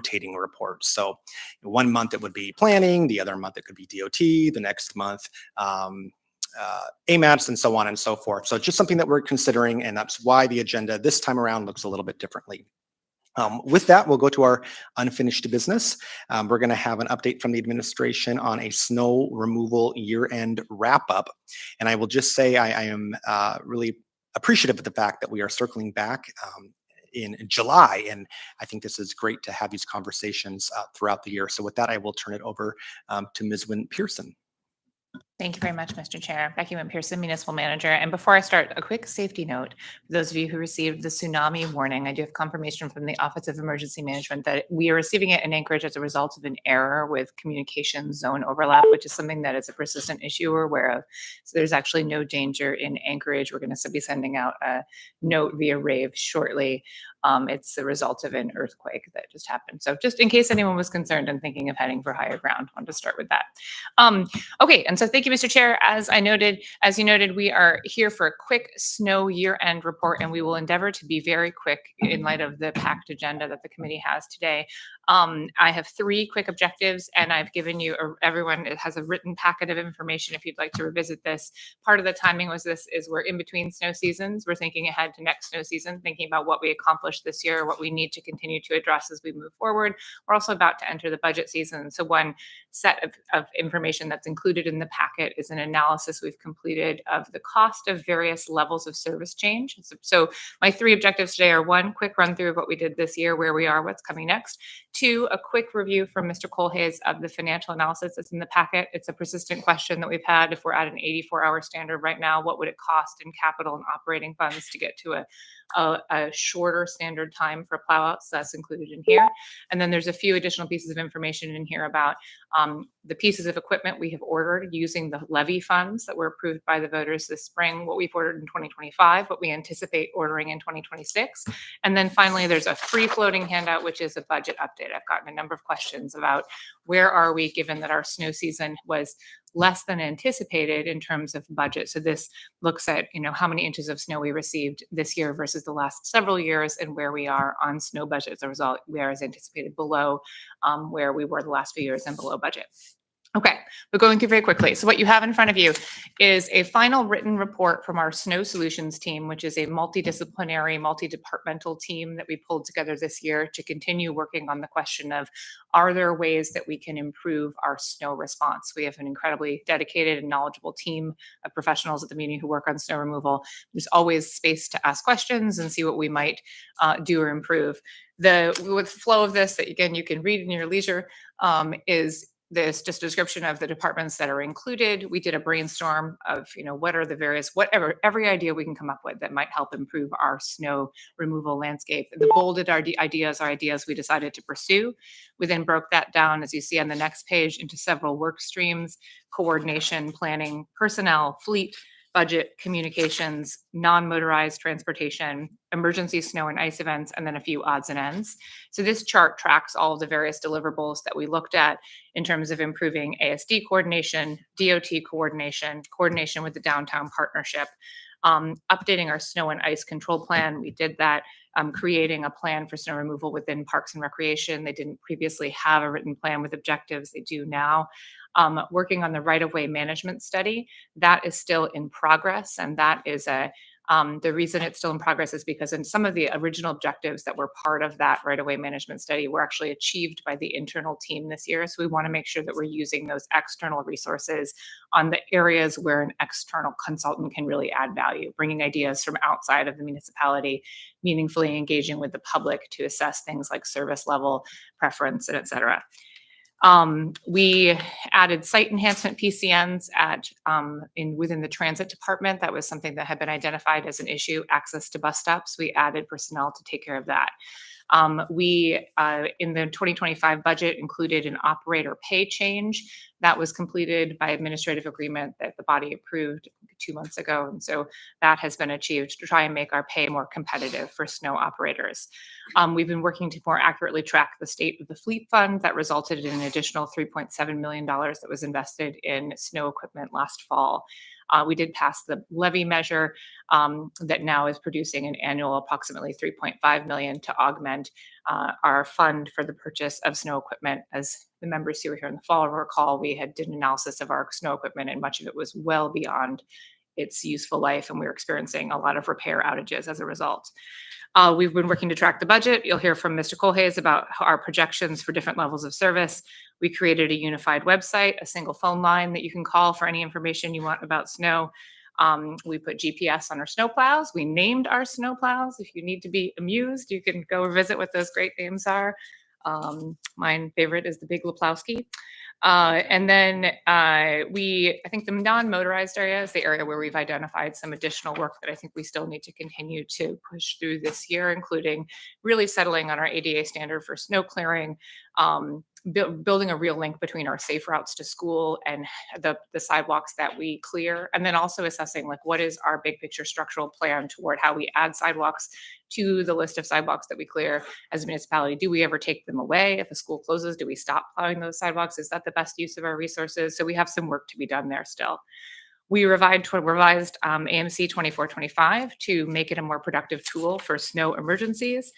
rotating reports. So one month it would be planning, the other month it could be DOT, the next month AMATs, and so on and so forth. So just something that we're considering, and that's why the agenda this time around looks a little bit differently. With that, we'll go to our unfinished business. We're going to have an update from the administration on a snow removal year-end wrap-up. And I will just say I am really appreciative of the fact that we are circling back in July. And I think this is great to have these conversations throughout the year. So with that, I will turn it over to Ms. Wynn Pearson. Thank you very much, Mr. Chair. Becky Wynn Pearson, Municipal Manager. And before I start, a quick safety note. For those of you who received the tsunami warning, I do have confirmation from the Office of Emergency Management that we are receiving it in Anchorage as a result of an error with communication zone overlap, which is something that is a persistent issue we're aware of. So there's actually no danger in Anchorage. We're going to be sending out a note via RAVE shortly. It's the result of an earthquake that just happened. So just in case anyone was concerned and thinking of heading for higher ground, I wanted to start with that. Okay, and so thank you, Mr. Chair. As you noted, we are here for a quick snow year-end report, and we will endeavor to be very quick in light of the packed agenda that the committee has today. I have 3 quick objectives, and I've given you, everyone has a written packet of information if you'd like to revisit this. Part of the timing was we're in between snow seasons. We're thinking ahead to next snow season, thinking about what we accomplished this year, what we need to continue to address as we move forward. We're also about to enter the budget season. So one set of information that's included in the packet is an analysis we've completed of the cost of various levels of service change. So my 3 objectives today are: 1, quick run through of what we did this year, where we are, what's coming next; 2, a quick review from Mr. Colhayes of the financial analysis that's in the packet. It's a persistent question that we've had. If we're at an 84-hour standard right now, what would it cost in capital and operating funds to get to a shorter standard time for plowouts? So that's included in here. And then there's a few additional pieces of information in here about the pieces of equipment we have ordered using the levy funds that were approved by the voters this spring, what we've ordered in 2025, what we anticipate ordering in 2026. And then finally, there's a free floating handout, which is a budget update. I've gotten a number of questions about where are we, given that our snow season was less than anticipated in terms of budget. So this looks at, how many inches of snow we received this year versus the last several years, and where we are on snow budget. As a result, we are, as anticipated, below where we were the last few years and below budget. Okay, but going through very quickly. So what you have in front of you is a final written report from our Snow Solutions team, which is a multidisciplinary, multi-departmental team that we pulled together this year to continue working on the question of, are there ways that we can improve our snow response? We have an incredibly dedicated and knowledgeable team of professionals at the Muni who work on snow removal. There's always space to ask questions and see what we might do or improve. With the flow of this, that again, you can read in your leisure, is this just a description of the departments that are included. We did a brainstorm of, what are the various, every idea we can come up with that might help improve our snow removal landscape. The bolded ideas are ideas we decided to pursue. We then broke that down, as you see on the next page, into several work streams: coordination, planning, personnel, fleet, budget, communications, non-motorized transportation, emergency snow and ice events, and then a few odds and ends. So this chart tracks all of the various deliverables that we looked at in terms of improving ASD coordination, DOT coordination, coordination with the downtown partnership, updating our snow and ice control plan. We did that, creating a plan for snow removal within Parks and Recreation. They didn't previously have a written plan with objectives. They do now. Working on the right-of-way management study. That is still in progress, and that is the reason it's still in progress is because in some of the original objectives that were part of that right-of-way management study were actually achieved by the internal team this year. So we want to make sure that we're using those external resources on the areas where an external consultant can really add value, bringing ideas from outside of the municipality, meaningfully engaging with the public to assess things like service level, preference, and et cetera. We added site enhancement PCNs within the transit department. That was something that had been identified as an issue, access to bus stops. We added personnel to take care of that. We, in the 2025 budget, included an operator pay change that was completed by administrative agreement that the body approved 2 months ago. And so that has been achieved to try and make our pay more competitive for snow operators. We've been working to more accurately track the state of the fleet fund. That resulted in an additional $3.7 million that was invested in snow equipment last fall. We did pass the levy measure that now is producing an annual approximately 3.5 million to augment our fund for the purchase of snow equipment. As the members who were here in the fall recall, we did an analysis of our snow equipment, and much of it was well beyond its useful life, and we were experiencing a lot of repair outages as a result. We've been working to track the budget. You'll hear from Mr. Colhase about our projections for different levels of service. We created a unified website, a single phone line that you can call for any information you want about snow. We put GPS on our snow plows. We named our snow plows. If you need to be amused, you can go visit what those great names are. My favorite is the Big Leplowski. And then I think the non-motorized area is the area where we've identified some additional work that I think we still need to continue to push through this year, including really settling on our ADA standard for snow clearing, building a real link between our safe routes to school and the sidewalks that we clear, and then also assessing like what is our big picture structural plan toward how we add sidewalks to the list of sidewalks that we clear as a municipality. Do we ever take them away? If a school closes, do we stop plowing those sidewalks? Is that the best use of our resources? So we have some work to be done there still. We revised AMC 2425 to make it a more productive tool for snow emergencies.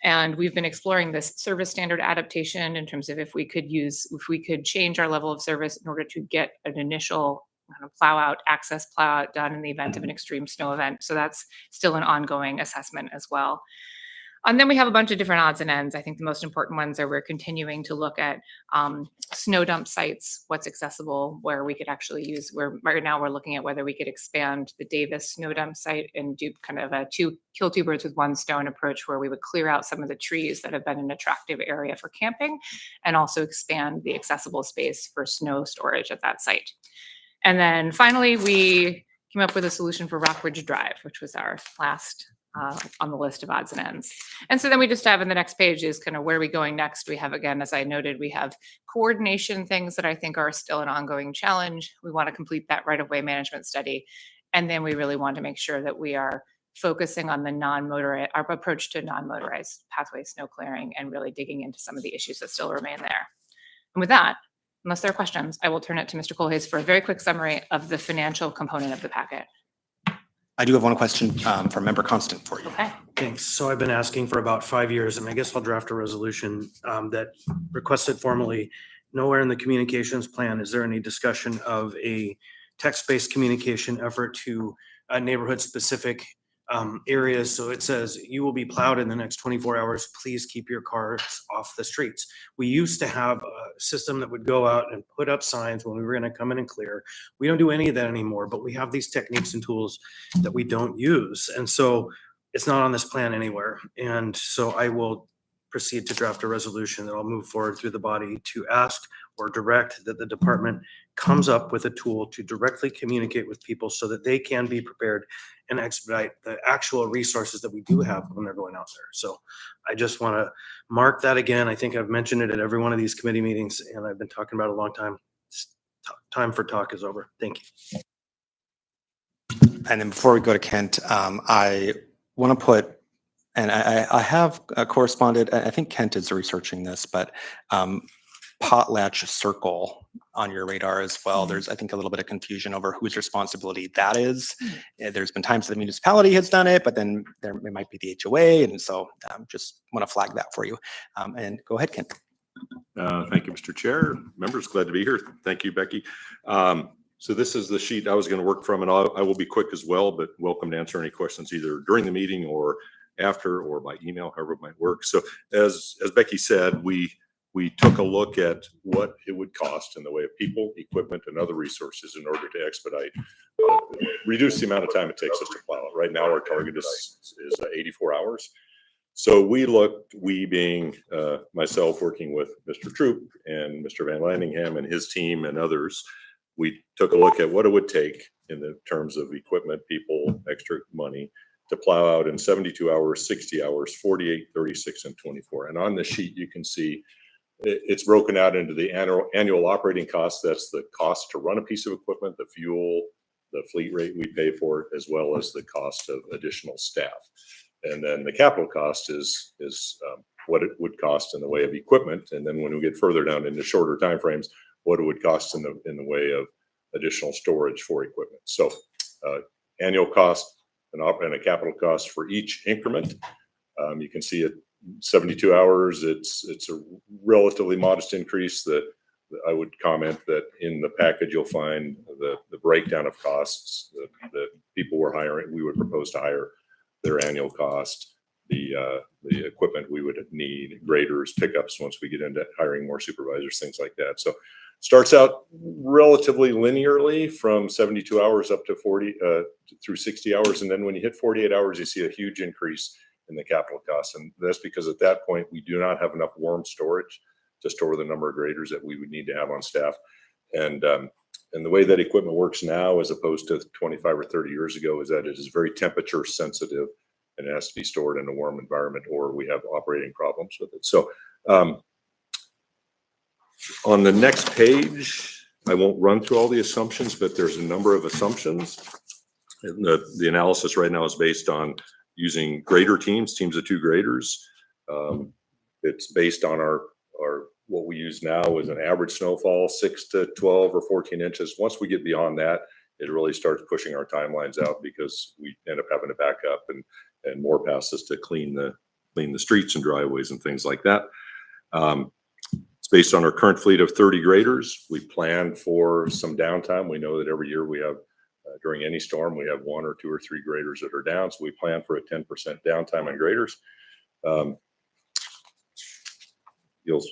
And we've been exploring this service standard adaptation in terms of if we could change our level of service in order to get an initial kind of access plow out done in the event of an extreme snow event. So that's still an ongoing assessment as well. And then we have a bunch of different odds and ends. I think the most important ones are we're continuing to look at snow dump sites, what's accessible, where we could actually use, right now we're looking at whether we could expand the Davis snow dump site and do kind of a kill two birds with one stone approach, where we would clear out some of the trees that have been an attractive area for camping and also expand the accessible space for snow storage at that site. And then finally, we came up with a solution for Rockridge Drive, which was our last on the list of odds and ends. And so then we just have in the next page is kind of where are we going next. We have, again, as I noted, we have coordination things that I think are still an ongoing challenge. We want to complete that right-of-way management study. And then we really want to make sure that we are focusing on our approach to non-motorized pathway snow clearing and really digging into some of the issues that still remain there. And with that, unless there are questions, I will turn it to Mr. Colhase for a very quick summary of the financial component of the packet. I do have one question from Member Constant for you. Okay. Thanks. So I've been asking for about 5 years, and I guess I'll draft a resolution that requested formally. Nowhere in the communications plan is there any discussion of a text-based communication effort to neighborhood-specific areas. So it says, you will be plowed in the next 24 hours. Please keep your cars off the streets. We used to have a system that would go out and put up signs when we were going to come in and clear. We don't do any of that anymore, but we have these techniques and tools that we don't use. And so it's not on this plan anywhere. And so I will proceed to draft a resolution that I'll move forward through the body to ask or direct that the department comes up with a tool to directly communicate with people so that they can be prepared and expedite the actual resources that we do have when they're going out there. So I just want to mark that again. I think I've mentioned it at every one of these committee meetings, and I've been talking about it a long time. Time for talk is over. Thank you. And then before we go to Kent, I want to put, and I have corresponded, I think Kent is researching this, but Potlatch Circle on your radar as well. There's, I think, a little bit of confusion over whose responsibility that is. There's been times that the municipality has done it, but then there might be the HOA. And so just want to flag that for you. And go ahead, Kent. Thank you, Mr. Chair. Members, glad to be here. Thank you, Becky. So this is the sheet I was going to work from, and I will be quick as well, but welcome to answer any questions either during the meeting or after or by email, however it might work. So as Becky said, we took a look at what it would cost in the way of people, equipment, and other resources in order to expedite, reduce the amount of time it takes us to plow it. Right now, our target is 84 hours. So we being myself working with Mr. Troop and Mr. Van Landingham and his team and others, we took a look at what it would take in the terms of equipment, people, extra money to plow out in 72 hours, 60 hours, 48, 36, and 24. And on the sheet, you can see it's broken out into the annual operating costs. That's the cost to run a piece of equipment, the fuel, the fleet rate we pay for it, as well as the cost of additional staff. And then the capital cost is what it would cost in the way of equipment. And then when we get further down into shorter timeframes, what it would cost in the way of additional storage for equipment. So annual cost and a capital cost for each increment. You can see at 72 hours, it's a relatively modest increase. That I would comment that in the package, you'll find the breakdown of costs that people were hiring. We would propose to hire their annual cost, the equipment we would need, graders, pickups once we get into hiring more supervisors, things like that. So starts out relatively linearly from 72 hours up to 40 through 60 hours. And then when you hit 48 hours, you see a huge increase in the capital costs. And that's because at that point, we do not have enough warm storage to store the number of graders that we would need to have on staff. And the way that equipment works now, as opposed to 25 or 30 years ago, is that it is very temperature sensitive and it has to be stored in a warm environment or we have operating problems with it. So on the next page, I won't run through all the assumptions, but there's a number of assumptions. And the analysis right now is based on using grader teams of 2 graders. It's based on our what we use now is an average snowfall, 6 to 12 or 14 inches. Once we get beyond that, it really starts pushing our timelines out because we end up having to back up and more passes to clean the streets and driveways and things like that. It's based on our current fleet of 30 graders. We plan for some downtime. We know that every year we have during any storm, we have 1 or 2 or 3 graders that are down. So we plan for a 10% downtime on graders.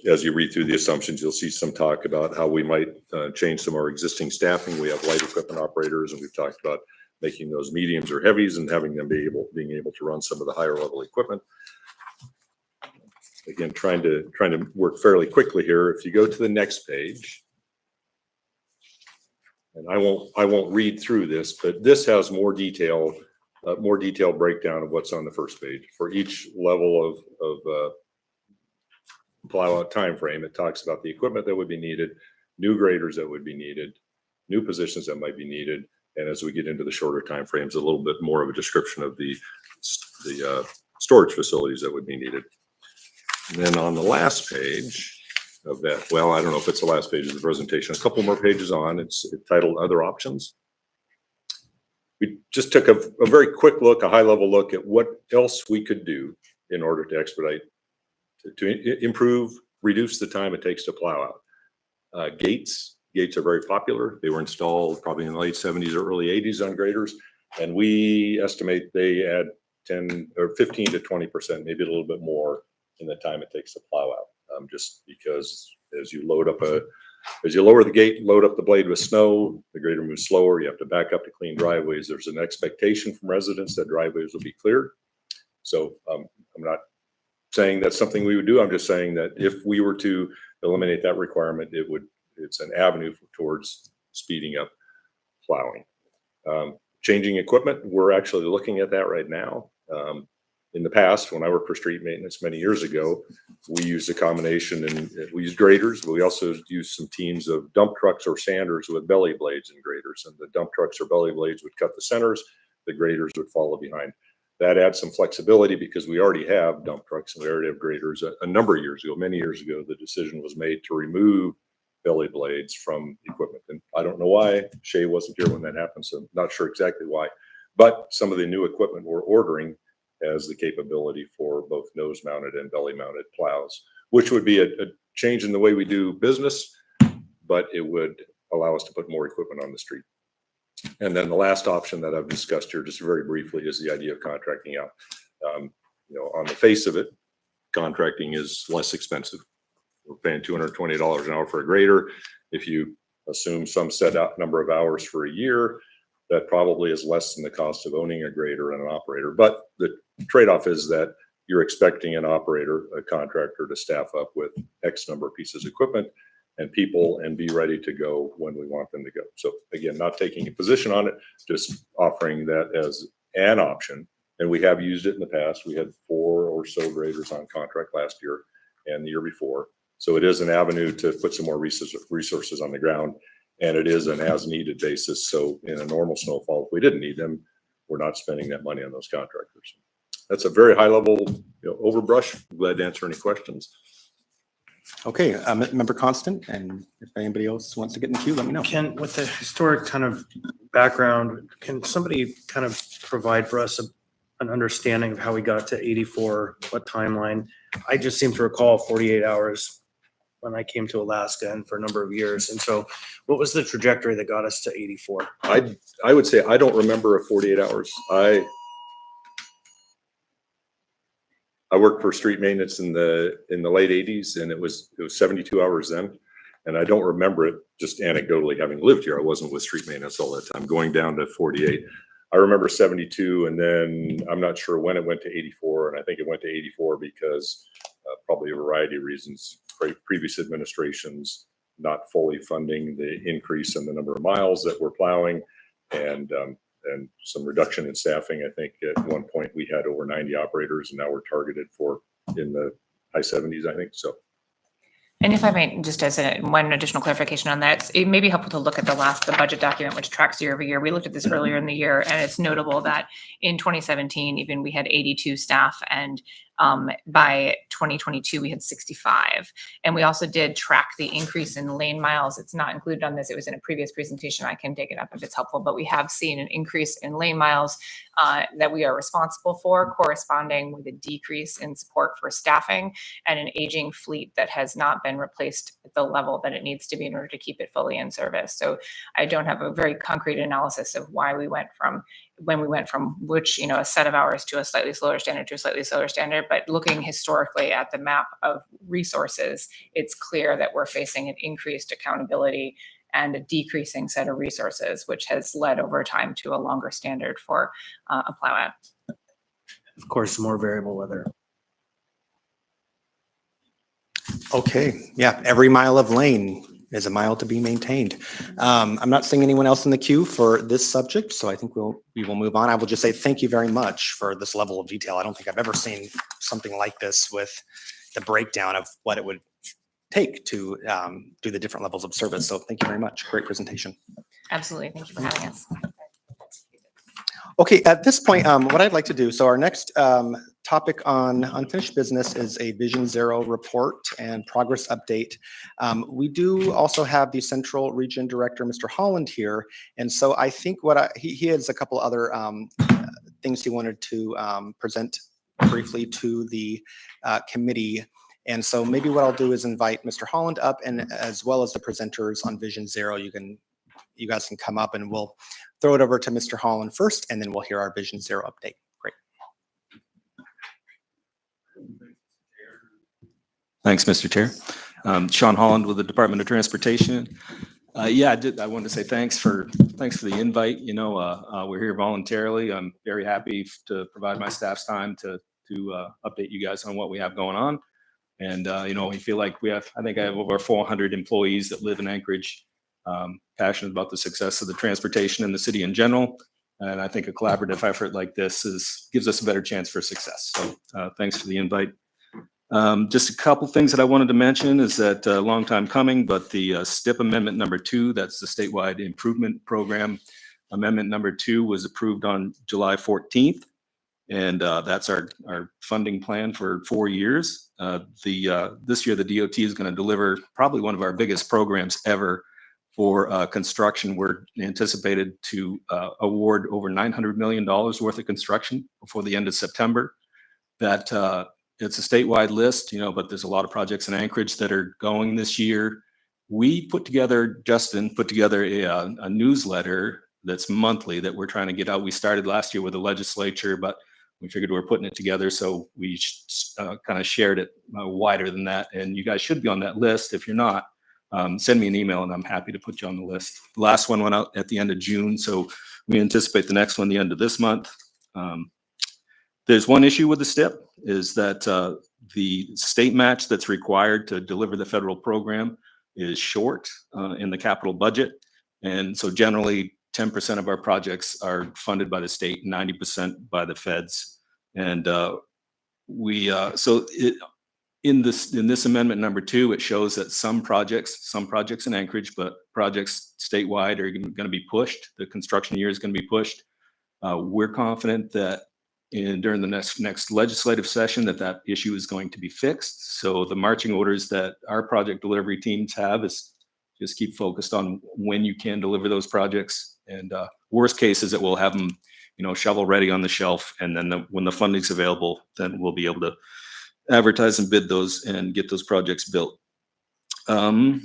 As you read through the assumptions, you'll see some talk about how we might change some of our existing staffing. We have light equipment operators, and we've talked about making those mediums or heavies and having them being able to run some of the higher level equipment. Again, trying to work fairly quickly here. If you go to the next page, and I won't read through this, but this has more detailed breakdown of what's on the first page for each level of plow out time frame. It talks about the equipment that would be needed, new graders that would be needed, new positions that might be needed, and as we get into the shorter time frames, a little bit more of a description of the storage facilities that would be needed. And then on the last page of that, well, I don't know if it's the last page of the presentation, a couple more pages on, it's titled Other Options. We just took a very quick look, a high level look at what else we could do in order to expedite, to improve, reduce the time it takes to plow out. Gates are very popular. They were installed probably in the late 70s or early 80s on graders, and we estimate they add 10 or 15 to 20%, maybe a little bit more in the time it takes to plow out. Just because as you lower the gate, load up the blade with snow, the grader moves slower. You have to back up to clean driveways. There's an expectation from residents that driveways will be cleared. So I'm not saying that's something we would do. I'm just saying that if we were to eliminate that requirement, it's an avenue towards speeding up plowing. Changing equipment, we're actually looking at that right now. In the past, when I worked for street maintenance many years ago, we used a combination, and we used graders, but we also used some teams of dump trucks or sanders with belly blades and graders. And the dump trucks or belly blades would cut the centers, the graders would follow behind. That adds some flexibility because we already have dump trucks and we already have graders. A number of years ago, many years ago, the decision was made to remove belly blades from equipment. And I don't know why. Shay wasn't here when that happened, so I'm not sure exactly why. But some of the new equipment we're ordering has the capability for both nose mounted and belly mounted plows, which would be a change in the way we do business, but it would allow us to put more equipment on the street. And then the last option that I've discussed here just very briefly is the idea of contracting out. On the face of it, contracting is less expensive. We're paying $220 an hour for a grader. If you assume some set out number of hours for a year, that probably is less than the cost of owning a grader and an operator. But the trade-off is that you're expecting an operator, a contractor, to staff up with X number of pieces of equipment and people and be ready to go when we want them to go. So again, not taking a position on it, just offering that as an option. And we have used it in the past. We had 4 or so graders on contract last year and the year before. So it is an avenue to put some more resources on the ground, and it is an as needed basis. So in a normal snowfall, if we didn't need them, we're not spending that money on those contractors. That's a very high level overbrush. I'm glad to answer any questions. Okay, Member Constant, and if anybody else wants to get in the queue, let me know. Ken, with the historic kind of background, can somebody kind of provide for us an understanding of how we got to 84, what timeline? I just seem to recall 48 hours when I came to Alaska and for a number of years. And so what was the trajectory that got us to 84? I would say I don't remember a 48 hours. I worked for street maintenance in the late 80s, and it was 72 hours then. And I don't remember it, just anecdotally having lived here. I wasn't with street maintenance all that time, going down to 48. I remember 72, and then I'm not sure when it went to 84. And I think it went to 84 because probably a variety of reasons, previous administrations not fully funding the increase in the number of miles that we're plowing, and some reduction in staffing. I think at one point we had over 90 operators, and now we're targeted for in the high 70s, I think. So. And if I may, just as one additional clarification on that, it may be helpful to look at the budget document, which tracks year over year. We looked at this earlier in the year, and it's notable that in 2017, even we had 82 staff, and by 2022, we had 65. And we also did track the increase in lane miles. It's not included on this. It was in a previous presentation. I can dig it up if it's helpful, but we have seen an increase in lane miles that we are responsible for, corresponding with a decrease in support for staffing and an aging fleet that has not been replaced at the level that it needs to be in order to keep it fully in service. So I don't have a very concrete analysis of why we went from which, a set of hours to a slightly slower standard, but looking historically at the map of resources, it's clear that we're facing an increased accountability and a decreasing set of resources, which has led over time to a longer standard for a plow out. Of course, more variable weather. Okay, yeah, every mile of lane is a mile to be maintained. I'm not seeing anyone else in the queue for this subject, so I think we will move on. I will just say thank you very much for this level of detail. I don't think I've ever seen something like this with the breakdown of what it would take to do the different levels of service. So thank you very much. Great presentation. Absolutely. Thank you for having us. Okay, at this point, what I'd like to do, so our next topic on unfinished business is a Vision Zero report and progress update. We do also have the Central Region Director, Mr. Holland, here. And so I think he has a couple other things he wanted to present briefly to the committee. And so maybe what I'll do is invite Mr. Holland up, and as well as the presenters on Vision Zero, you guys can come up, and we'll throw it over to Mr. Holland first, and then we'll hear our Vision Zero update. Great. Thanks, Mr. Chair. Sean Holland with the Department of Transportation. I wanted to say thanks for the invite. We're here voluntarily. I'm very happy to provide my staff's time to update you guys on what we have going on. And we feel like I think I have over 400 employees that live in Anchorage, passionate about the success of the transportation in the city in general. And I think a collaborative effort like this gives us a better chance for success. So thanks for the invite. Just a couple things that I wanted to mention is that a long time coming, but the STIP Amendment number 2, that's the Statewide Improvement Program. Amendment number 2 was approved on July 14th. And that's our funding plan for 4 years. This year, the DOT is going to deliver probably one of our biggest programs ever for construction. We're anticipated to award over $900 million worth of construction before the end of September. That it's a statewide list, but there's a lot of projects in Anchorage that are going this year. Justin put together a newsletter that's monthly that we're trying to get out. We started last year with the legislature, but we figured we're putting it together, so we kind of shared it wider than that. And you guys should be on that list. If you're not, send me an email and I'm happy to put you on the list. The last one went out at the end of June, so we anticipate the next one the end of this month. There's one issue with the STIP is that the state match that's required to deliver the federal program is short in the capital budget. And so generally 10% of our projects are funded by the state, 90% by the feds. And in this amendment number 2, it shows that some projects in Anchorage, but projects statewide are going to be pushed. The construction year is going to be pushed. We're confident that during the next legislative session that issue is going to be fixed. So the marching orders that our project delivery teams have is just keep focused on when you can deliver those projects. And worst case is that we'll have them, shovel ready on the shelf. And then when the funding's available, then we'll be able to advertise and bid those and get those projects built. In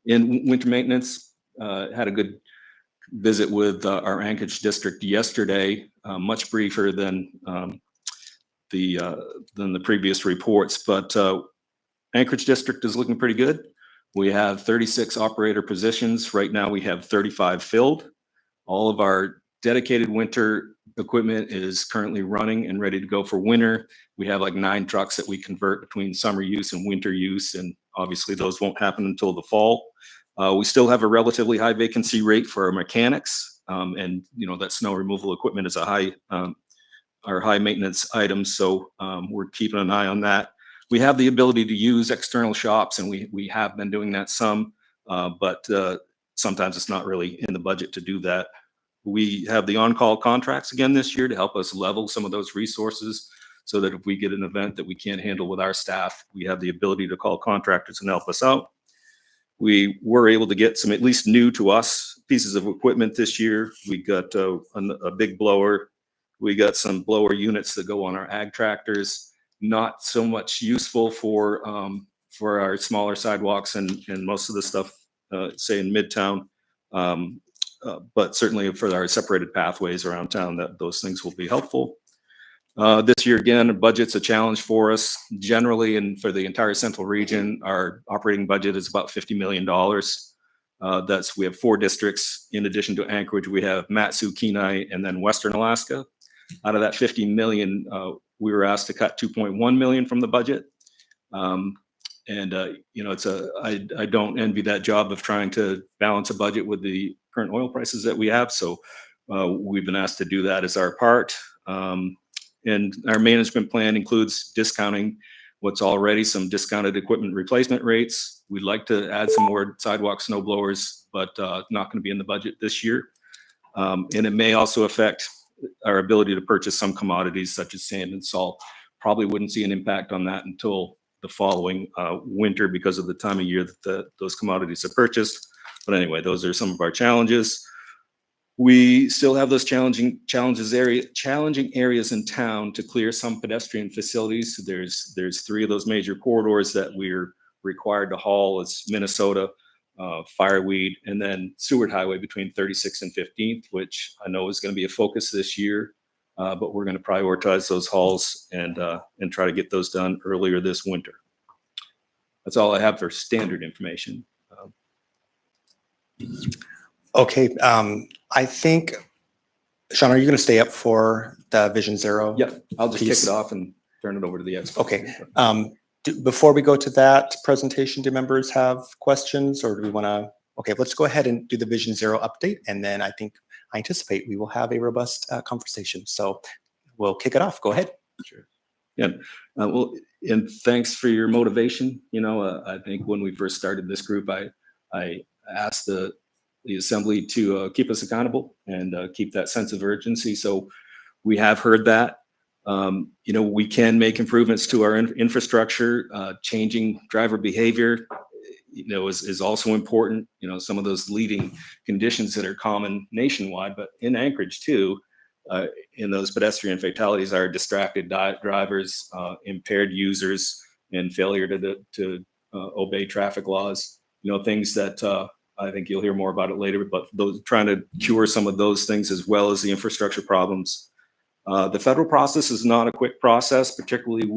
winter maintenance, had a good visit with our Anchorage district yesterday, much briefer than the previous reports, but Anchorage district is looking pretty good. We have 36 operator positions. Right now we have 35 filled. All of our dedicated winter equipment is currently running and ready to go for winter. We have like 9 trucks that we convert between summer use and winter use, and obviously those won't happen until the fall. We still have a relatively high vacancy rate for our mechanics, and that snow removal equipment is our high maintenance items. So we're keeping an eye on that. We have the ability to use external shops, and we have been doing that some, but sometimes it's not really in the budget to do that. We have the on-call contracts again this year to help us level some of those resources so that if we get an event that we can't handle with our staff, we have the ability to call contractors and help us out. We were able to get some at least new to us pieces of equipment this year. We got a big blower. We got some blower units that go on our ag tractors. Not so much useful for our smaller sidewalks and most of the stuff, say in Midtown, but certainly for our separated pathways around town, that those things will be helpful. This year, again, the budget's a challenge for us. Generally, and for the entire central region, our operating budget is about $50 million. We have 4 districts. In addition to Anchorage, we have Mat-Su, Kenai, and then Western Alaska. Out of that 50 million, we were asked to cut 2.1 million from the budget. I don't envy that job of trying to balance a budget with the current oil prices that we have. So we've been asked to do that as our part. And our management plan includes discounting what's already some discounted equipment replacement rates. We'd like to add some more sidewalk snow blowers, but not going to be in the budget this year. And it may also affect our ability to purchase some commodities such as sand and salt. Probably wouldn't see an impact on that until the following winter because of the time of year that those commodities are purchased. But anyway, those are some of our challenges. We still have those challenging areas in town to clear some pedestrian facilities. There's 3 of those major corridors that we're required to haul. It's Minnesota, Fireweed, and then Seward Highway between 36th and 15th, which I know is going to be a focus this year. But we're going to prioritize those hauls and try to get those done earlier this winter. That's all I have for standard information. Okay, I think, Sean, are you going to stay up for the Vision Zero? Yep, I'll just kick Piece. it off and turn it over to the expert. Okay. Before we go to that presentation, do members have questions, or do we want to? Okay, let's go ahead and do the Vision Zero update, and then I anticipate we will have a robust conversation. So we'll kick it off. Go ahead. Sure. Yeah. Well, and thanks for your motivation. I think when we first started this group, I asked the assembly to keep us accountable and keep that sense of urgency. So we have heard that. We can make improvements to our infrastructure. Changing driver behavior, is also important. Some of those leading conditions that are common nationwide, but in Anchorage too, in those pedestrian fatalities are distracted drivers, impaired users, and failure to obey traffic laws. Things that I think you'll hear more about it later, but those trying to cure some of those things as well as the infrastructure problems. The federal process is not a quick process, particularly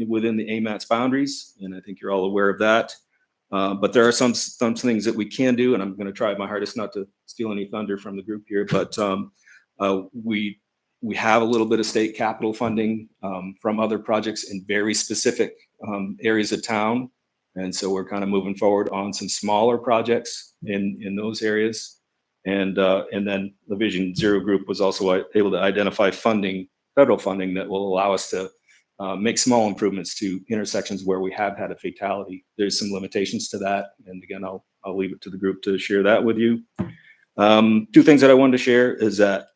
within the AMAT's boundaries, and I think you're all aware of that. But there are some things that we can do, and I'm going to try my hardest not to steal any thunder from the group here. But we have a little bit of state capital funding from other projects in very specific areas of town, and so we're kind of moving forward on some smaller projects in those areas. And then the Vision Zero group was also able to identify federal funding that will allow us to make small improvements to intersections where we have had a fatality. There's some limitations to that. And again, I'll leave it to the group to share that with you. 2 things that I wanted to share is that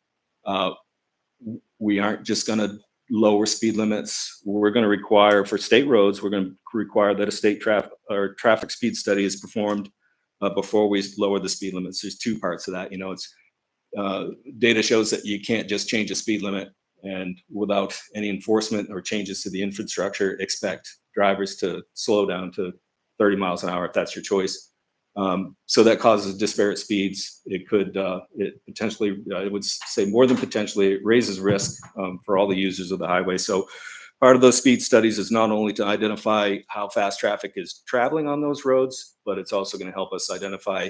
we aren't just going to lower speed limits. We're going to require, for state roads, we're going to require that a state traffic speed study is performed before we lower the speed limits. There's two parts of that. It's data shows that you can't just change a speed limit and without any enforcement or changes to the infrastructure, expect drivers to slow down to 30 miles an hour if that's your choice. So that causes disparate speeds. It could, it potentially, I would say more than potentially, it raises risk for all the users of the highway. So part of those speed studies is not only to identify how fast traffic is traveling on those roads, but it's also going to help us identify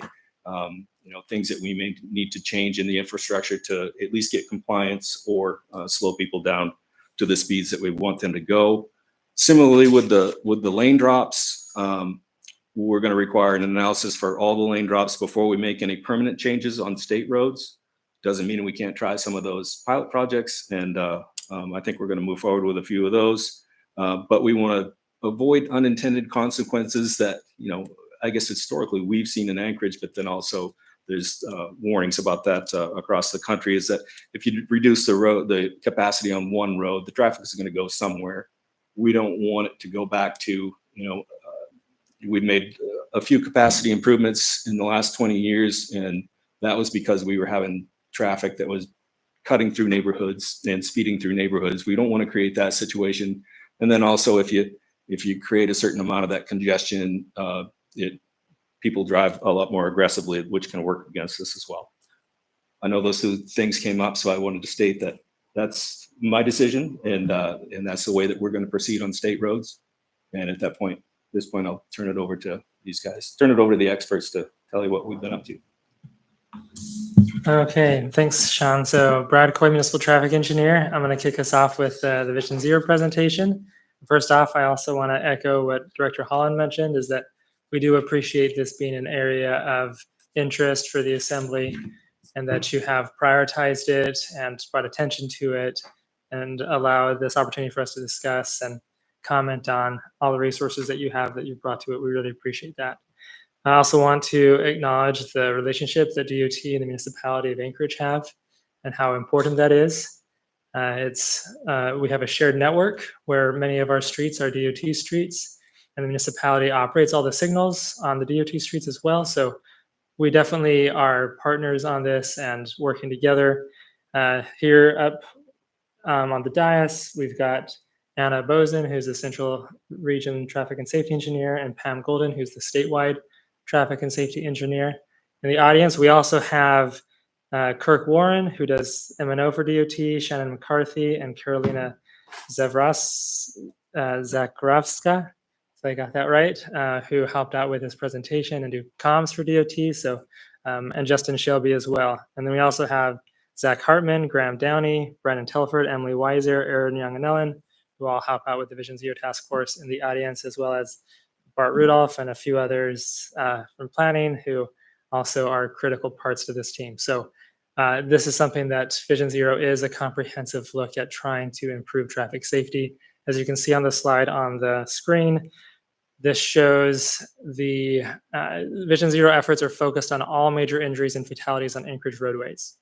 things that we may need to change in the infrastructure to at least get compliance or slow people down to the speeds that we want them to go. Similarly, with the lane drops, we're going to require an analysis for all the lane drops before we make any permanent changes on state roads. Doesn't mean we can't try some of those pilot projects, and I think we're going to move forward with a few of those. But we want to avoid unintended consequences that, I guess historically we've seen in Anchorage, but then also there's warnings about that across the country, is that if you reduce the capacity on one road, the traffic is going to go somewhere. We don't want it to go back to, we've made a few capacity improvements in the last 20 years, and that was because we were having traffic that was cutting through neighborhoods and speeding through neighborhoods. We don't want to create that situation. And then also, if you create a certain amount of that congestion, people drive a lot more aggressively, which can work against us as well. I know those two things came up, so I wanted to state that that's my decision, and that's the way that we're going to proceed on state roads. And at this point, I'll turn it over to these guys, turn it over to the experts to tell you what we've been up to. Okay, thanks, Sean. So Brad Coy, Municipal Traffic Engineer. I'm going to kick us off with the Vision Zero presentation. First off, I also want to echo what Director Holland mentioned, is that we do appreciate this being an area of interest for the Assembly, and that you have prioritized it and brought attention to it and allow this opportunity for us to discuss and comment on all the resources that you have that you've brought to it. We really appreciate that. I also want to acknowledge the relationship that DOT and the municipality of Anchorage have and how important that is. We have a shared network where many of our streets are DOT streets, and the municipality operates all the signals on the DOT streets as well. So we definitely are partners on this and working together. Here up on the dais, we've got Anna Bozen, who's the Central Region Traffic and Safety Engineer, and Pam Golden, who's the statewide Traffic and Safety Engineer. In the audience, we also have Kirk Warren, who does M&O for DOT, Shannon McCarthy, and Carolina Zakrovska, if I got that right, who helped out with this presentation and do comms for DOT. So, and Justin Shelby as well. And then we also have Zach Hartman, Graham Downey, Brandon Telford, Emily Weiser, Aaron Young-Anellen, who all help out with the Vision Zero Task Force in the audience, as well as Bart Rudolph and a few others from planning who also are critical parts to this team. So this is something that Vision Zero is a comprehensive look at trying to improve traffic safety. As you can see on the slide on the screen, this shows the Vision Zero efforts are focused on all major injuries and fatalities on Anchorage roadways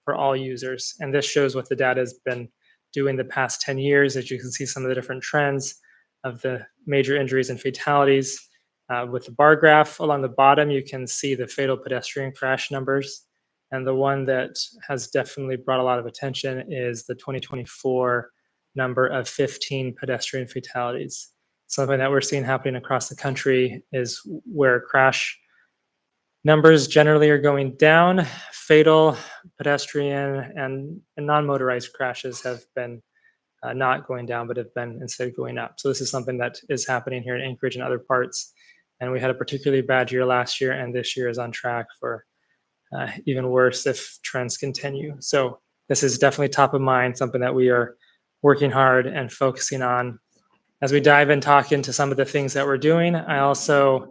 for all users. And this shows what the data has been doing the past 10 years. As you can see, some of the different trends of the major injuries and fatalities. With the bar graph along the bottom, you can see the fatal pedestrian crash numbers. And the one that has definitely brought a lot of attention is the 2024 number of 15 pedestrian fatalities. Something that we're seeing happening across the country is where crash numbers generally are going down. Fatal, pedestrian, and non-motorized crashes have been not going down, but have been instead going up. So this is something that is happening here in Anchorage and other parts. And we had a particularly bad year last year, and this year is on track for even worse if trends continue. So this is definitely top of mind, something that we are working hard and focusing on. As we dive and talk into some of the things that we're doing, I also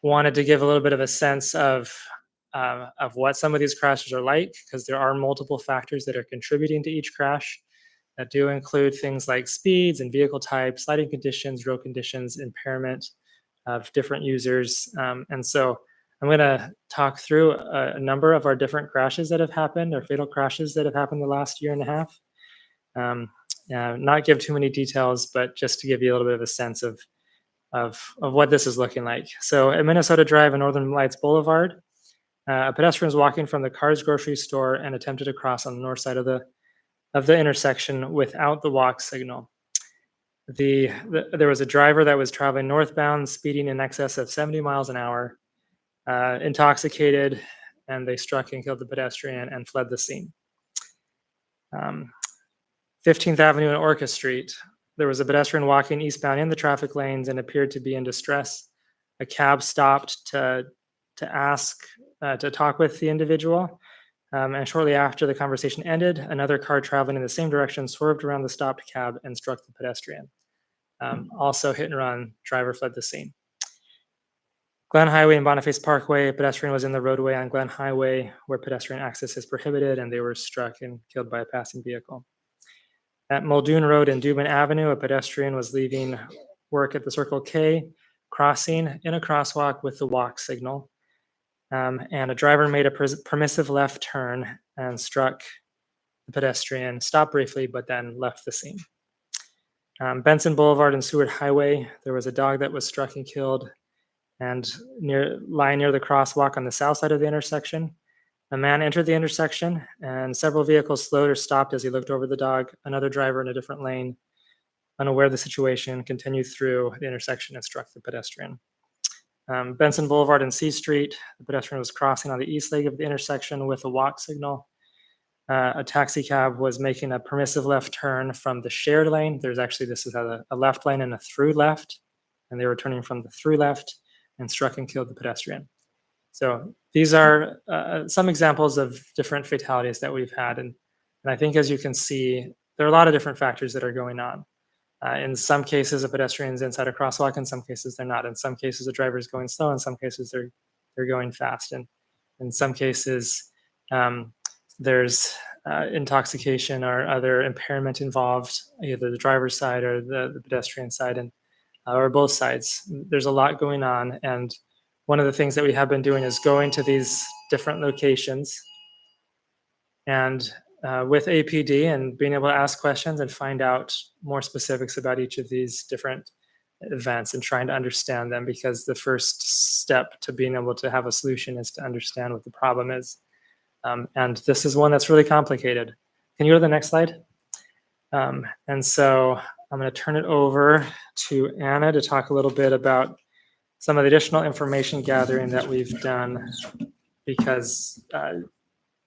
wanted to give a little bit of a sense of what some of these crashes are like, because there are multiple factors that are contributing to each crash that do include things like speeds and vehicle types, lighting conditions, road conditions, impairment of different users. And so I'm going to talk through a number of our different crashes that have happened, or fatal crashes that have happened the last year and a half. Not give too many details, but just to give you a little bit of a sense of what this is looking like. So at Minnesota Drive and Northern Lights Boulevard, a pedestrian was walking from the Carr's grocery store and attempted to cross on the north side of the intersection without the walk signal. There was a driver that was traveling northbound, speeding in excess of 70 miles an hour, intoxicated, and they struck and killed the pedestrian and fled the scene. 15th Avenue and Orca Street, there was a pedestrian walking eastbound in the traffic lanes and appeared to be in distress. A cab stopped to talk with the individual. And shortly after the conversation ended, another car traveling in the same direction swerved around the stopped cab and struck the pedestrian. Also hit and run, driver fled the scene. Glen Highway and Boniface Parkway, a pedestrian was in the roadway on Glen Highway where pedestrian access is prohibited, and they were struck and killed by a passing vehicle. At Muldoon Road and Dubin Avenue, a pedestrian was leaving work at the Circle K, crossing in a crosswalk with the walk signal. And a driver made a permissive left turn and struck the pedestrian, stopped briefly, but then left the scene. Benson Boulevard and Seward Highway, there was a dog that was struck and killed, and lying near the crosswalk on the south side of the intersection. A man entered the intersection, and several vehicles slowed or stopped as he looked over the dog. Another driver in a different lane, unaware of the situation, continued through the intersection and struck the pedestrian. Benson Boulevard and C Street, the pedestrian was crossing on the east leg of the intersection with a walk signal. A taxi cab was making a permissive left turn from the shared lane. This is a left lane and a through left, and they were turning from the through left and struck and killed the pedestrian. So these are some examples of different fatalities that we've had. And I think, as you can see, there are a lot of different factors that are going on. In some cases, a pedestrian is inside a crosswalk. In some cases, they're not. In some cases, the driver is going slow. In some cases, they're going fast. And in some cases, there's intoxication or other impairment involved, either the driver's side or the pedestrian side, and or both sides. There's a lot going on. And one of the things that we have been doing is going to these different locations and with APD and being able to ask questions and find out more specifics about each of these different events and trying to understand them, because the first step to being able to have a solution is to understand what the problem is. And this is one that's really complicated. Can you go to the next slide? And so I'm going to turn it over to Anna to talk a little bit about some of the additional information gathering that we've done, because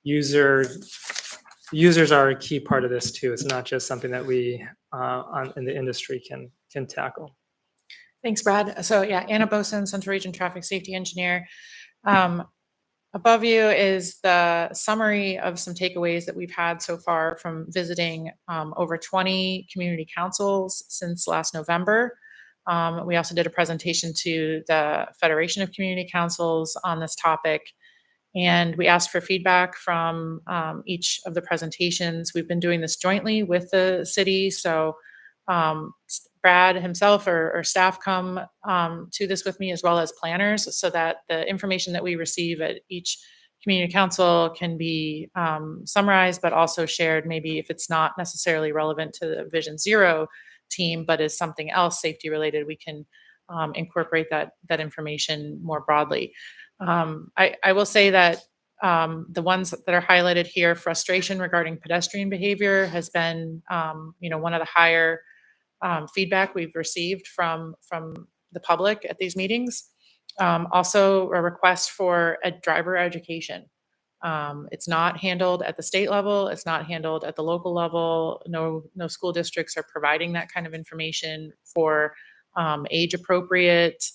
users are a key part of this too. It's not just something that we in the industry can tackle. Thanks, Brad. So yeah, Anna Boson, Central Region Traffic Safety Engineer. Above you is the summary of some takeaways that we've had so far from visiting over 20 community councils since last November. We also did a presentation to the Federation of Community Councils on this topic, and we asked for feedback from each of the presentations. We've been doing this jointly with the city, so Brad himself or staff come to this with me, as well as planners, so that the information that we receive at each community council can be summarized, but also shared, maybe if it's not necessarily relevant to the Vision Zero team, but is something else safety related, we can incorporate that information more broadly. I will say that the ones that are highlighted here, frustration regarding pedestrian behavior has been one of the higher feedback we've received from the public at these meetings. Also a request for a driver education. It's not handled at the state level. It's not handled at the local level. No school districts are providing that kind of information for age appropriate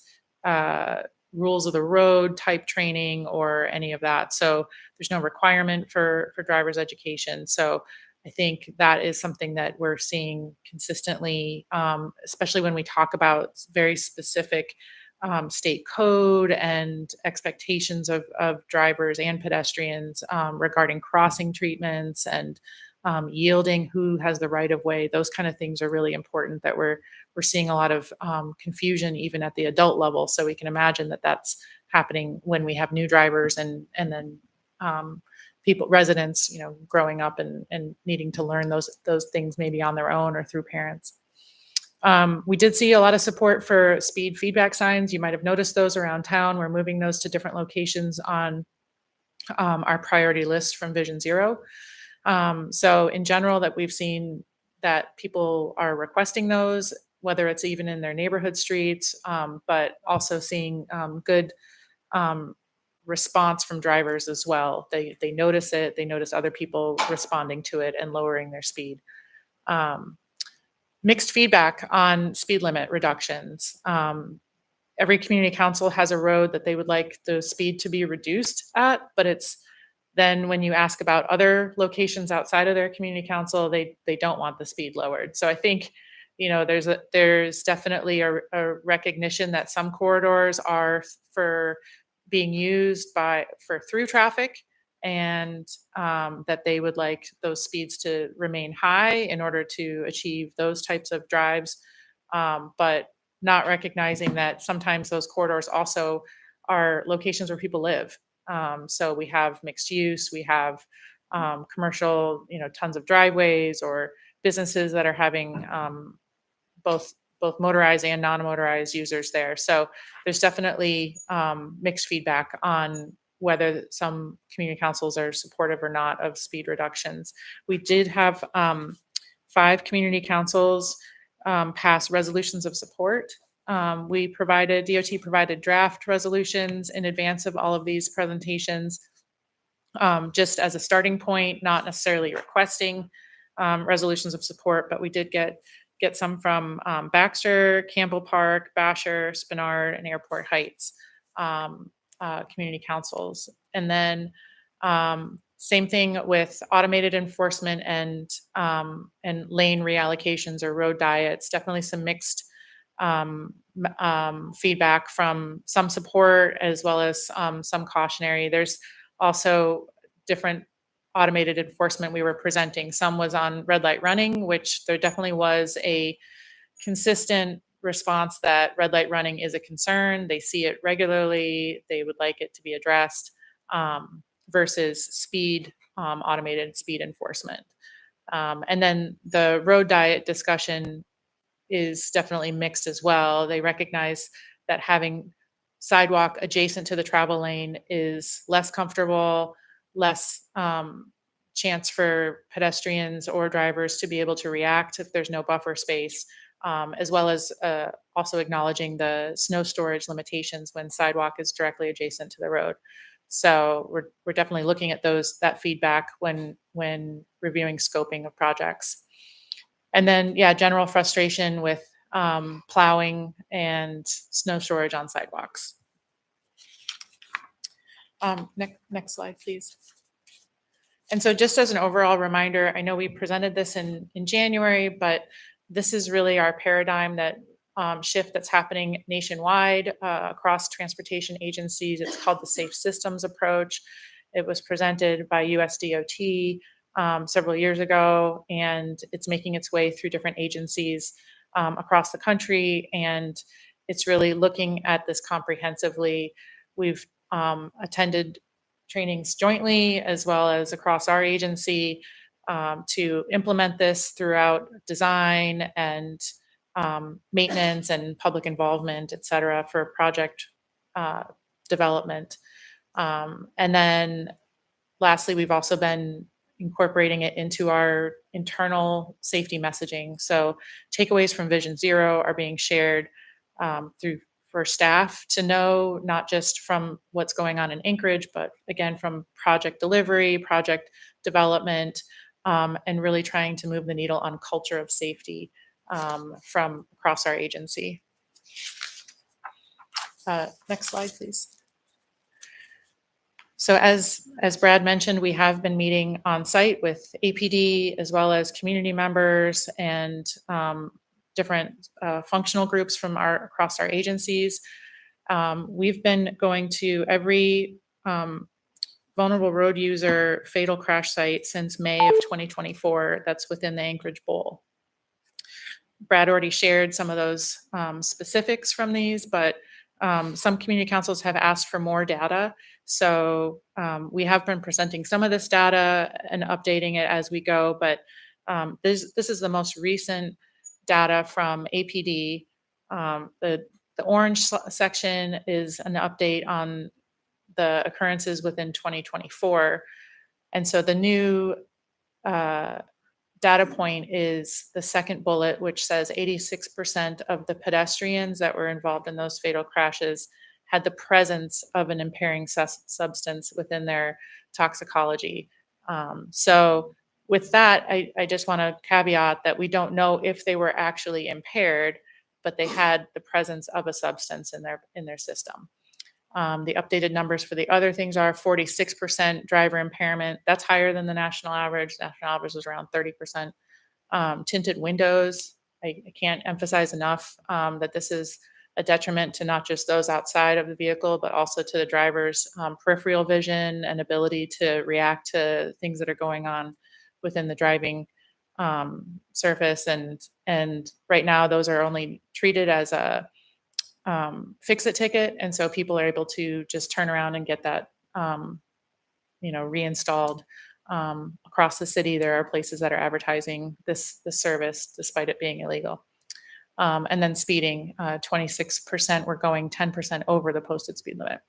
rules of the road type training or any of that. So there's no requirement for driver's education. So I think that is something that we're seeing consistently, especially when we talk about very specific state code and expectations of drivers and pedestrians regarding crossing treatments and yielding, who has the right of way. Those kind of things are really important, that we're seeing a lot of confusion even at the adult level. So we can imagine that that's happening when we have new drivers and then people, residents, growing up and needing to learn those things maybe on their own or through parents. We did see a lot of support for speed feedback signs. You might have noticed those around town. We're moving those to different locations on our priority list from Vision Zero. So in general, that we've seen that people are requesting those, whether it's even in their neighborhood streets, but also seeing good response from drivers as well. They notice it, they notice other people responding to it and lowering their speed. Mixed feedback on speed limit reductions. Every community council has a road that they would like the speed to be reduced at, but it's then when you ask about other locations outside of their community council, they don't want the speed lowered. So I think, there's definitely a recognition that some corridors are for being used for through traffic, and that they would like those speeds to remain high in order to achieve those types of drives, but not recognizing that sometimes those corridors also are locations where people live. So we have mixed use, we have commercial, tons of driveways or businesses that are having both motorized and non-motorized users there. So there's definitely mixed feedback on whether some community councils are supportive or not of speed reductions. We did have 5 community councils pass resolutions of support. DOT provided draft resolutions in advance of all of these presentations, just as a starting point, not necessarily requesting resolutions of support, but we did get some from Baxter, Campbell Park, Basher, Spenard, and Airport Heights community councils. And then same thing with automated enforcement and lane reallocations or road diets. Definitely some mixed feedback from some support as well as some cautionary. There's also different automated enforcement we were presenting. Some was on red light running, which there definitely was a consistent response that red light running is a concern. They see it regularly. They would like it to be addressed, versus speed, automated speed enforcement. And then the road diet discussion is definitely mixed as well. They recognize that having sidewalk adjacent to the travel lane is less comfortable, less chance for pedestrians or drivers to be able to react if there's no buffer space, as well as also acknowledging the snow storage limitations when sidewalk is directly adjacent to the road. So we're definitely looking at that feedback when reviewing scoping of projects. And then, general frustration with plowing and snow storage on sidewalks. Next slide, please. And so just as an overall reminder, I know we presented this in January, but this is really our paradigm that shift that's happening nationwide across transportation agencies. It's called the Safe Systems Approach. It was presented by USDOT several years ago, and it's making its way through different agencies across the country. And it's really looking at this comprehensively. We've attended trainings jointly as well as across our agency to implement this throughout design and maintenance and public involvement, et cetera, for project development. And then lastly, we've also been incorporating it into our internal safety messaging. So takeaways from Vision Zero are being shared for staff to know, not just from what's going on in Anchorage, but again, from project delivery, project development, and really trying to move the needle on culture of safety from across our agency. Next slide, please. So as Brad mentioned, we have been meeting on site with APD as well as community members and different functional groups from across our agencies. We've been going to every vulnerable road user fatal crash site since May of 2024 that's within the Anchorage Bowl. Brad already shared some of those specifics from these, but some community councils have asked for more data. So we have been presenting some of this data and updating it as we go, but this is the most recent data from APD. The orange section is an update on the occurrences within 2024. And so the new data point is the second bullet, which says 86% of the pedestrians that were involved in those fatal crashes had the presence of an impairing substance within their toxicology. So with that, I just want to caveat that we don't know if they were actually impaired, but they had the presence of a substance in their system. The updated numbers for the other things are 46% driver impairment. That's higher than the national average. National average was around 30%. Tinted windows, I can't emphasize enough that this is a detriment to not just those outside of the vehicle, but also to the driver's peripheral vision and ability to react to things that are going on within the driving surface. And right now, those are only treated as a fix-it ticket, and so people are able to just turn around and get that reinstalled. Across the city, there are places that are advertising this service despite it being illegal. And then speeding, 26% were going 10% over the posted speed limit.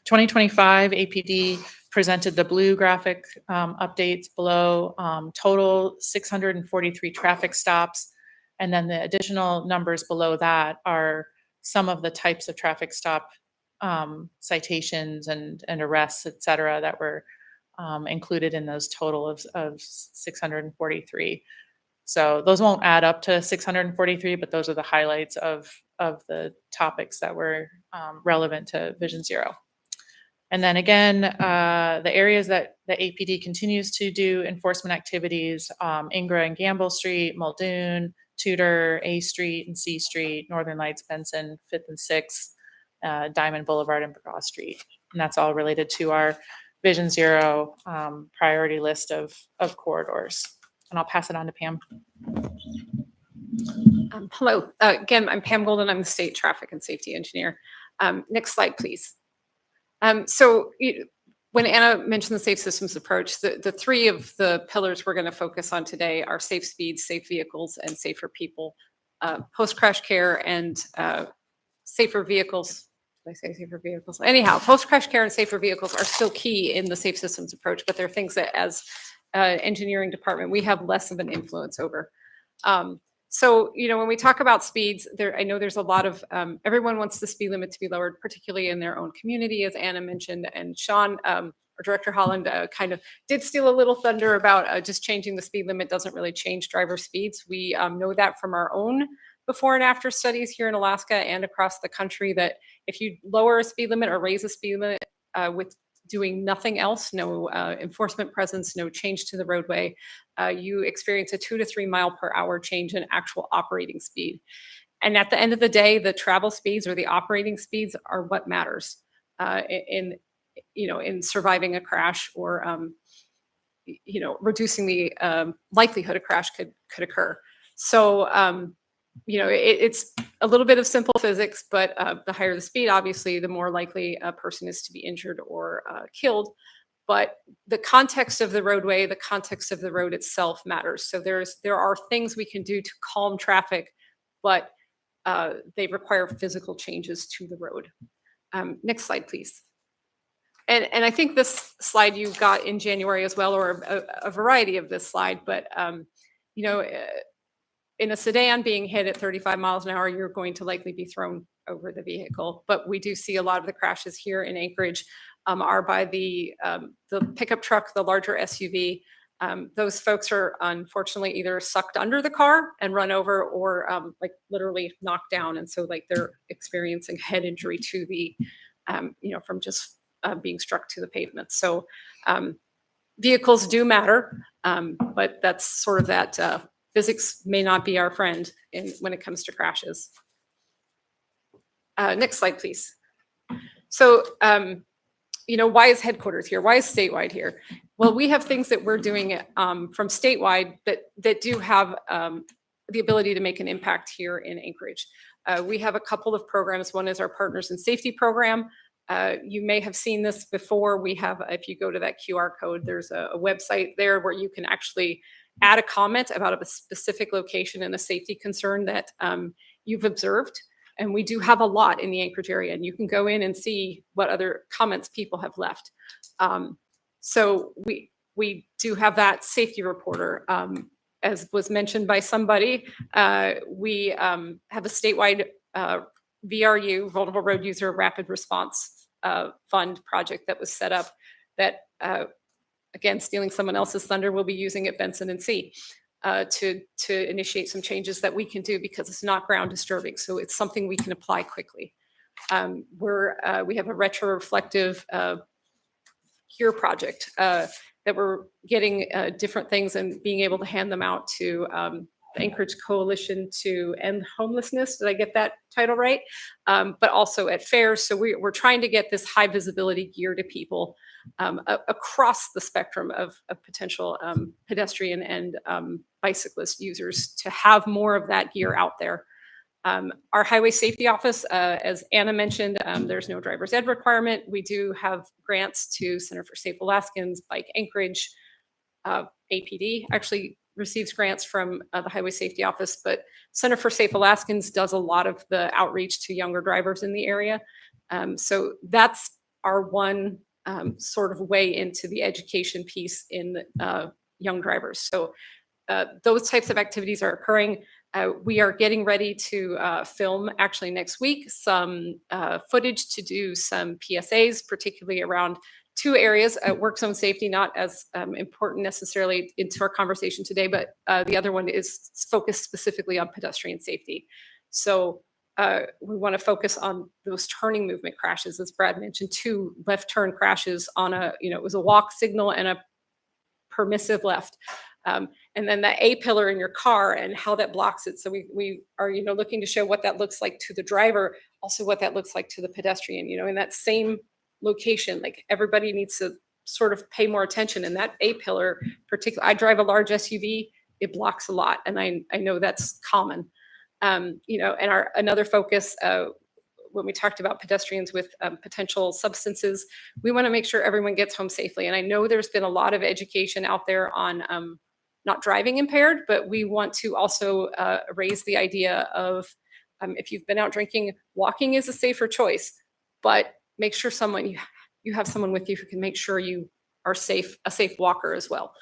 2025 APD presented the blue graphic updates below, total 643 traffic stops, and then the additional numbers below that are some of the types of traffic stop citations and arrests, et cetera, that were included in those total of 643. So those won't add up to 643, but those are the highlights of the topics that were relevant to Vision Zero. And then again, the areas that the APD continues to do enforcement activities, Ingra and Gamble Street, Muldoon, Tudor, A Street and C Street, Northern Lights, Benson, 5th and 6th, Diamond Boulevard and Broad Street. And that's all related to our Vision Zero priority list of corridors. And I'll pass it on to Pam. Hello, again, I'm Pam Golden. I'm the state traffic and safety engineer. Next slide, please. When Anna mentioned the safe systems approach, the three of the pillars we're going to focus on today are safe speeds, safe vehicles, and safer people. Post-crash care and safer vehicles. Did I say safer vehicles? Anyhow, post-crash care and safer vehicles are still key in the safe systems approach, but they're things that as engineering department, we have less of an influence over. When we talk about speeds, I know there's a lot of, everyone wants the speed limit to be lowered, particularly in their own community, as Anna mentioned, and Sean, or Director Holland kind of did steal a little thunder about just changing the speed limit doesn't really change driver speeds. We know that from our own before and after studies here in Alaska and across the country, that if you lower a speed limit or raise a speed limit with doing nothing else, no enforcement presence, no change to the roadway, you experience a 2 to 3 mile per hour change in actual operating speed. And at the end of the day, the travel speeds or the operating speeds are what matters in surviving a crash or reducing the likelihood a crash could occur. So it's a little bit of simple physics, but the higher the speed, obviously, the more likely a person is to be injured or killed. But the context of the roadway, the context of the road itself matters. So there are things we can do to calm traffic, but they require physical changes to the road. Next slide, please. And I think this slide you got in January as well, or a variety of this slide, but in a sedan being hit at 35 miles an hour, you're going to likely be thrown over the vehicle. But we do see a lot of the crashes here in Anchorage are by the pickup truck, the larger SUV. Those folks are unfortunately either sucked under the car and run over, or literally knocked down. And so they're experiencing head injury to the, from just being struck to the pavement. So vehicles do matter, but that's sort of that physics may not be our friend when it comes to crashes. Next slide, please. So, why is headquarters here? Why is statewide here? Well, we have things that we're doing from statewide that do have the ability to make an impact here in Anchorage. We have a couple of programs. One is our Partners in Safety program. You may have seen this before. We have, if you go to that QR code, there's a website there where you can actually add a comment about a specific location and a safety concern that you've observed. And we do have a lot in the Anchorage area, and you can go in and see what other comments people have left. So we do have that safety reporter. As was mentioned by somebody, we have a statewide VRU, Vulnerable Road User Rapid Response Fund project that was set up that, again, stealing someone else's thunder, we'll be using at Benson and C to initiate some changes that we can do because it's not ground disturbing. So it's something we can apply quickly. We have a retroreflective gear project that we're getting different things and being able to hand them out to the Anchorage Coalition to End Homelessness. Did I get that title right? But also at fairs. So we're trying to get this high visibility gear to people across the spectrum of potential pedestrian and bicyclist users to have more of that gear out there. Our Highway Safety Office, as Anna mentioned, there's no driver's ed requirement. We do have grants to Center for Safe Alaskans, Bike Anchorage, APD actually receives grants from the Highway Safety Office, but Center for Safe Alaskans does a lot of the outreach to younger drivers in the area. So that's our one sort of way into the education piece in young drivers. So those types of activities are occurring. We are getting ready to film actually next week some footage to do some PSAs, particularly around two areas, work zone safety, not as important necessarily into our conversation today, but the other one is focused specifically on pedestrian safety. So we want to focus on those turning movement crashes, as Brad mentioned, 2 left turn crashes on it was a walk signal and a permissive left. And then the A pillar in your car and how that blocks it. So we are, looking to show what that looks like to the driver, also what that looks like to the pedestrian, in that same location. Like everybody needs to sort of pay more attention. And that A pillar, particularly, I drive a large SUV, it blocks a lot. And I know that's common. And another focus, when we talked about pedestrians with potential substances, we want to make sure everyone gets home safely. And I know there's been a lot of education out there on not driving impaired, but we want to also raise the idea of if you've been out drinking, walking is a safer choice, but make sure you have someone with you who can make sure you are safe, a safe walker as well.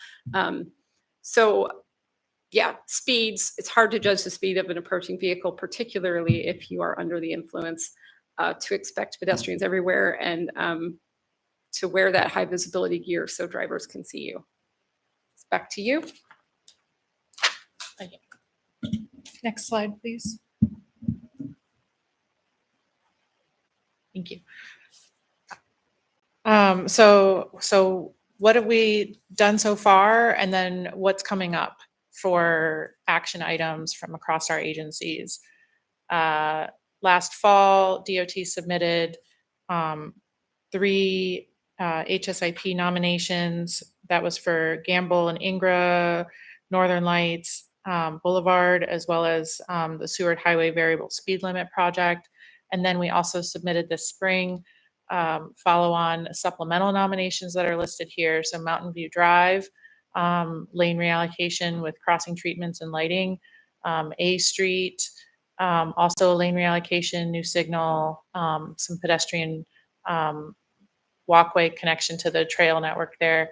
Yeah, speeds, it's hard to judge the speed of an approaching vehicle, particularly if you are under the influence, to expect pedestrians everywhere and to wear that high visibility gear so drivers can see you. It's back to you. Next slide, please. Thank you. So what have we done so far, and then what's coming up for action items from across our agencies? Last fall, DOT submitted 3 HSIP nominations. That was for Gamble and Ingra, Northern Lights Boulevard, as well as the Seward Highway Variable Speed Limit Project. And then we also submitted this spring follow-on supplemental nominations that are listed here. So Mountain View Drive, lane reallocation with crossing treatments and lighting, A Street, also a lane reallocation, new signal, some pedestrian walkway connection to the trail network there.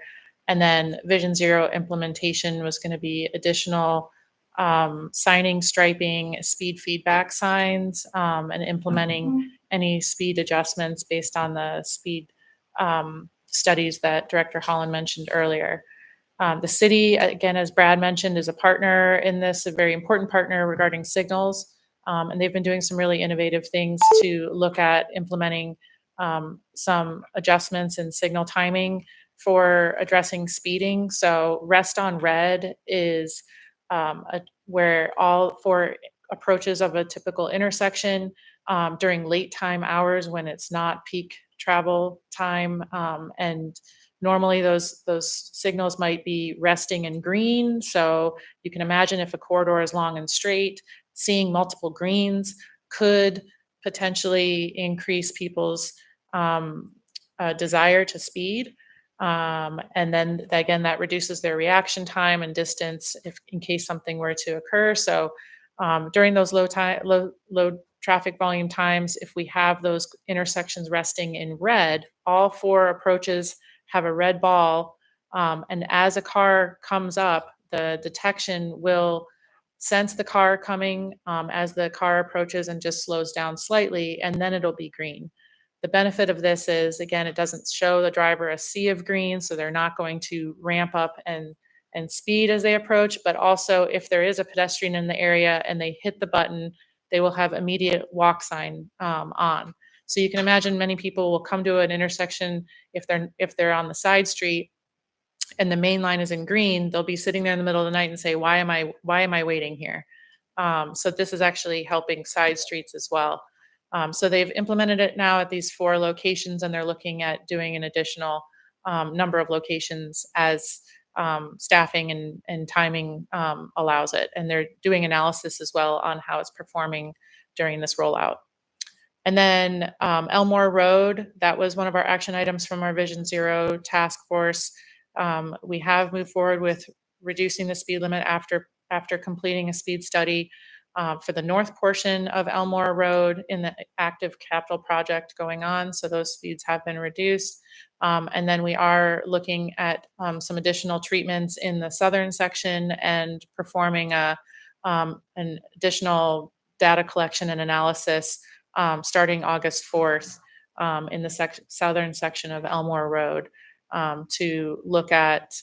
And then Vision Zero implementation was going to be additional signing, striping, speed feedback signs, and implementing any speed adjustments based on the speed studies that Director Holland mentioned earlier. The city, again, as Brad mentioned, is a partner in this, a very important partner regarding signals. And they've been doing some really innovative things to look at implementing some adjustments in signal timing for addressing speeding. So rest on red is where all 4 approaches of a typical intersection during late time hours when it's not peak travel time. And normally those signals might be resting in green. So you can imagine if a corridor is long and straight, seeing multiple greens could potentially increase people's desire to speed. And then again, that reduces their reaction time and distance if in case something were to occur. So during those low traffic volume times, if we have those intersections resting in red, all 4 approaches have a red ball. And as a car comes up, the detection will sense the car coming as the car approaches and just slows down slightly, and then it'll be green. The benefit of this is, again, it doesn't show the driver a sea of green, so they're not going to ramp up and speed as they approach. But also, if there is a pedestrian in the area and they hit the button, they will have immediate walk sign on. So you can imagine many people will come to an intersection if they're on the side street and the main line is in green. They'll be sitting there in the middle of the night and say, "Why am I waiting here?" So this is actually helping side streets as well. So they've implemented it now at these 4 locations, and they're looking at doing an additional number of locations as staffing and timing allows it. And they're doing analysis as well on how it's performing during this rollout. And then Elmore Road, that was one of our action items from our Vision Zero task force. We have moved forward with reducing the speed limit after completing a speed study for the north portion of Elmore Road in the active capital project going on. So those speeds have been reduced. And then we are looking at some additional treatments in the southern section and performing an additional data collection and analysis starting August 4th in the southern section of Elmore Road to look at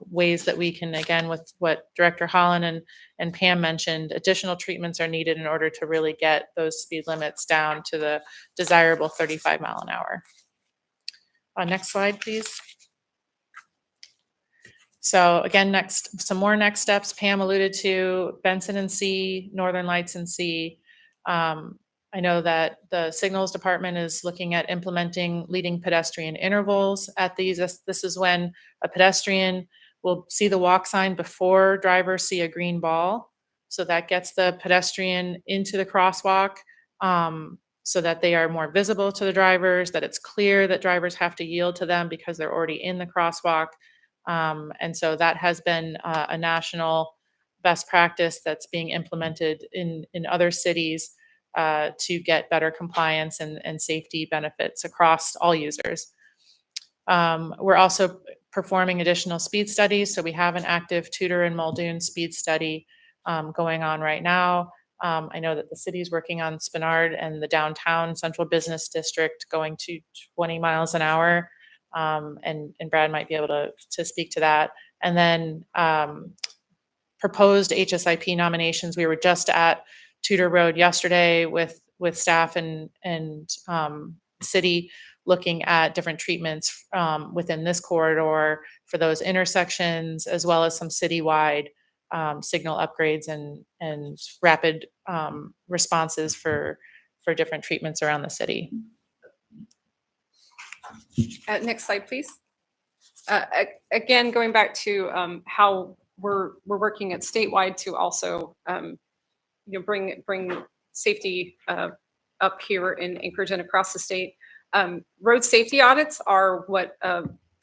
ways that we can, again, with what Director Holland and Pam mentioned, additional treatments are needed in order to really get those speed limits down to the desirable 35 mile an hour. Next slide, please. So again, some more next steps. Pam alluded to Benson and C, Northern Lights and C. I know that the signals department is looking at implementing leading pedestrian intervals at these. This is when a pedestrian will see the walk sign before drivers see a green ball. So that gets the pedestrian into the crosswalk so that they are more visible to the drivers, that it's clear that drivers have to yield to them because they're already in the crosswalk. And so that has been a national best practice that's being implemented in other cities to get better compliance and safety benefits across all users. We're also performing additional speed studies. So we have an active Tudor and Muldoon speed study going on right now. I know that the city is working on Spenard and the downtown central business district going to 20 miles an hour. And Brad might be able to speak to that. And then proposed HSIP nominations. We were just at Tudor Road yesterday with staff and city looking at different treatments within this corridor for those intersections, as well as some citywide signal upgrades and rapid responses for different treatments around the city. Next slide, please. Again, going back to how we're working at statewide to also bring safety up here in Anchorage and across the state. Road safety audits are what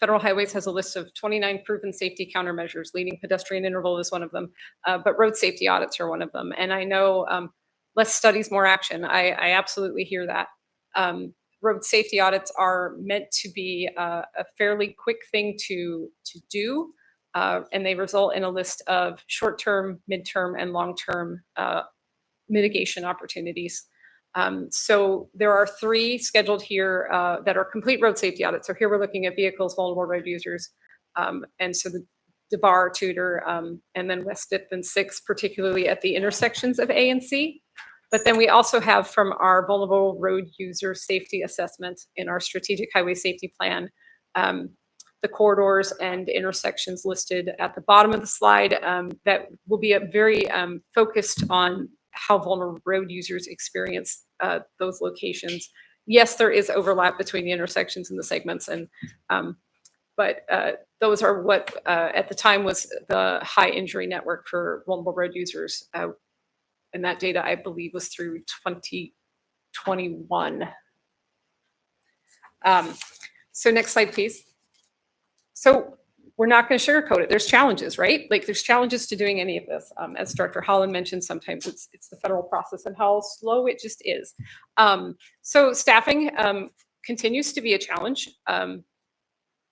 Federal Highways has a list of 29 proven safety countermeasures. Leading pedestrian interval is one of them, but road safety audits are one of them. And I know less studies, more action. I absolutely hear that. Road safety audits are meant to be a fairly quick thing to do, and they result in a list of short-term, mid-term, and long-term mitigation opportunities. So there are 3 scheduled here that are complete road safety audits. So here we're looking at vehicles, vulnerable road users, and so the DeBar, Tudor, and then West Fifth and 6th, particularly at the intersections of A and C. But then we also have from our vulnerable road user safety assessment in our strategic highway safety plan, the corridors and intersections listed at the bottom of the slide that will be very focused on how vulnerable road users experience those locations. Yes, there is overlap between the intersections and the segments, and but those are what at the time was the high injury network for vulnerable road users. And that data, I believe, was through 2021. So next slide, please. So we're not going to sugarcoat it. There's challenges, right? Like there's challenges to doing any of this. As Director Holland mentioned, sometimes it's the federal process and how slow it just is. So staffing continues to be a challenge.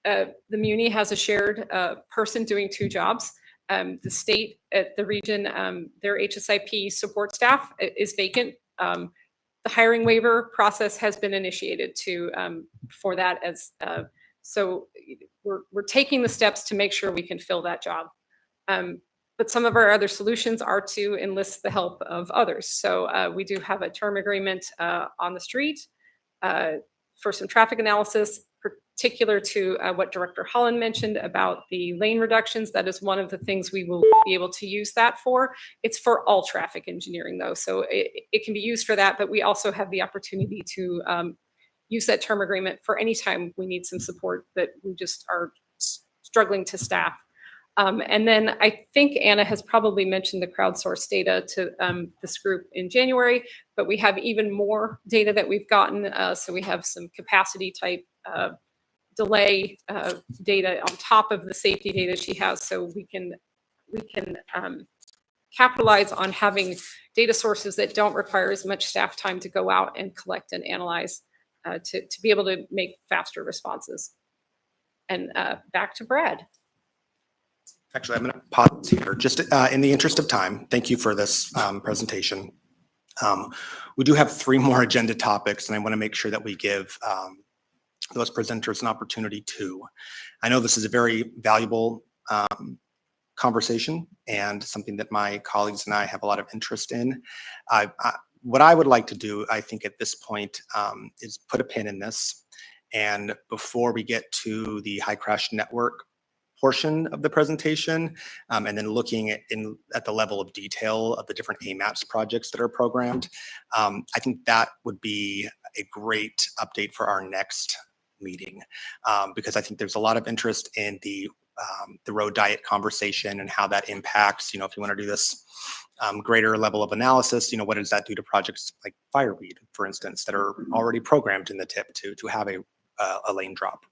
The Muni has a shared person doing 2 jobs. The state at the region, their HSIP support staff is vacant. The hiring waiver process has been initiated for that as so we're taking the steps to make sure we can fill that job. But some of our other solutions are to enlist the help of others. So we do have a term agreement on the street for some traffic analysis, particular to what Director Holland mentioned about the lane reductions. That is one of the things we will be able to use that for. It's for all traffic engineering though. So it can be used for that, but we also have the opportunity to use that term agreement for any time we need some support that we just are struggling to staff. And then I think Anna has probably mentioned the crowdsourced data to this group in January, but we have even more data that we've gotten. So we have some capacity type delay data on top of the safety data she has, so we can capitalize on having data sources that don't require as much staff time to go out and collect and analyze to be able to make faster responses. And back to Brad. Actually, I'm going to pause here just in the interest of time. Thank you for this presentation. We do have 3 more agenda topics, and I want to make sure that we give those presenters an opportunity too. I know this is a very valuable conversation and something that my colleagues and I have a lot of interest in. What I would like to do, I think at this point, is put a pin in this. And before we get to the high crash network portion of the presentation, and then looking at the level of detail of the different AMAPS projects that are programmed, I think that would be a great update for our next meeting, because I think there's a lot of interest in the road diet conversation and how that impacts, if you want to do this greater level of analysis, what does that do to projects like Fireweed, for instance, that are already programmed in the tip to have a lane drop.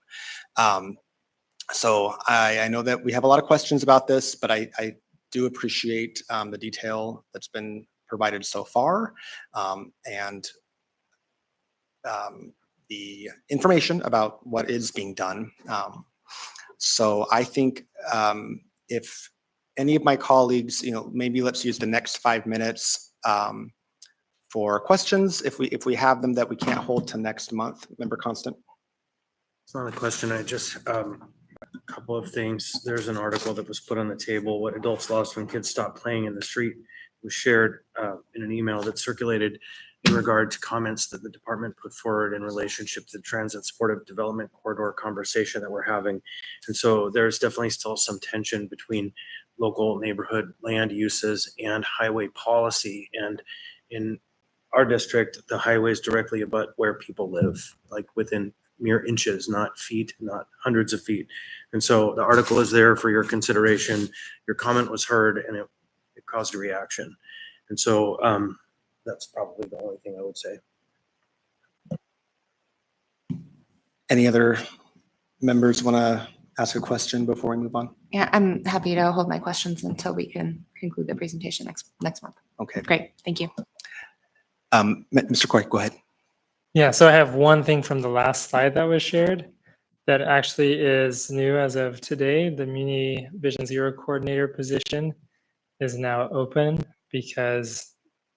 So I know that we have a lot of questions about this, but I do appreciate the detail that's been provided so far, and the information about what is being done. So I think if any of my colleagues, maybe let's use the next 5 minutes for questions, if we have them that we can't hold to next month. Member Constant. It's not a question. I just, a couple of things. There's an article that was put on the table, What Adults Lost When Kids Stop Playing in the Street. It was shared in an email that circulated in regard to comments that the department put forward in relationship to the transit supportive development corridor conversation that we're having. And so there's definitely still some tension between local neighborhood land uses and highway policy. And in our district, the highways directly abut where people live, like within mere inches, not feet, not hundreds of feet. And so the article is there for your consideration. Your comment was heard and it caused a reaction. And so that's probably the only thing I would say. Any other members want to ask a question before we move on? Yeah, I'm happy to hold my questions until we can conclude the presentation next month. Okay. Great, thank you. Mr. Coy, go ahead. Yeah, so I have one thing from the last slide that was shared that actually is new as of today. The Muni Vision Zero coordinator position is now open because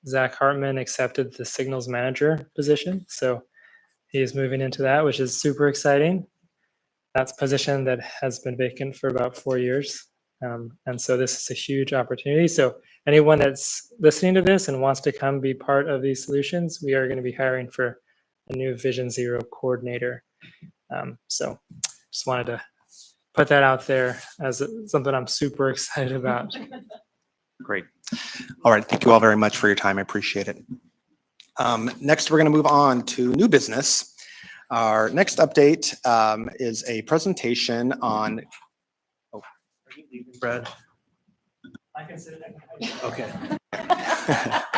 Zach Hartman accepted the signals manager position. So he is moving into that, which is super exciting. That's a position that has been vacant for about 4 years. And so this is a huge opportunity. So anyone that's listening to this and wants to come be part of these solutions, we are going to be hiring for a new Vision Zero coordinator. So just wanted to put that out there as something I'm super excited about. Great. All right. Thank you all very much for your time. I appreciate it. Next, we're going to move on to new business. Our next update is a presentation on. Oh, Are you leaving, Brad? I can sit there. Okay.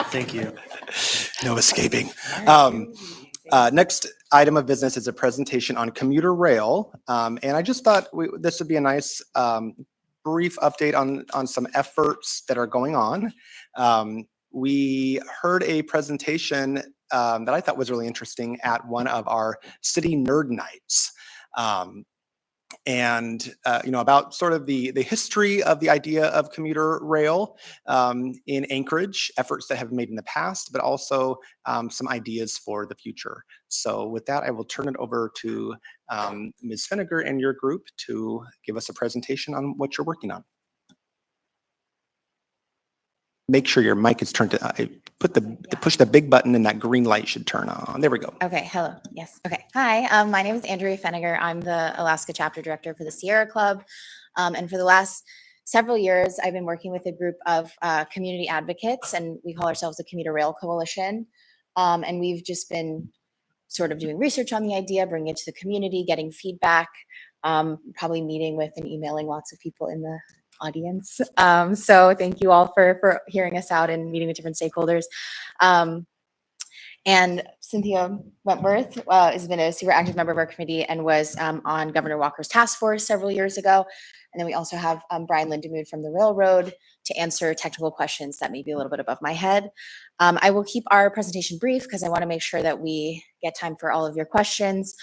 Thank you. No escaping. Next item of business is a presentation on commuter rail. And I just thought this would be a nice brief update on some efforts that are going on. We heard a presentation that I thought was really interesting at one of our city nerd nights. About sort of the history of the idea of commuter rail in Anchorage, efforts that have been made in the past, but also some ideas for the future. So with that, I will turn it over to Ms. Feniger and your group to give us a presentation on what you're working on. Make sure your mic is turned to, push the big button and that green light should turn on. There we go. Okay, hello. Yes. Okay. Hi, my name is Andrea Feniger. I'm the Alaska chapter director for the Sierra Club. And for the last several years, I've been working with a group of community advocates, and we call ourselves the Commuter Rail Coalition. And we've just been sort of doing research on the idea, bringing it to the community, getting feedback, probably meeting with and emailing lots of people in the audience. So thank you all for hearing us out and meeting with different stakeholders. And Cynthia Wentworth has been a super active member of our committee and was on Governor Walker's task force several years ago. And then we also have Brian Lindemood from the railroad to answer technical questions that may be a little bit above my head. I will keep our presentation brief because I want to make sure that we get time for all of your questions.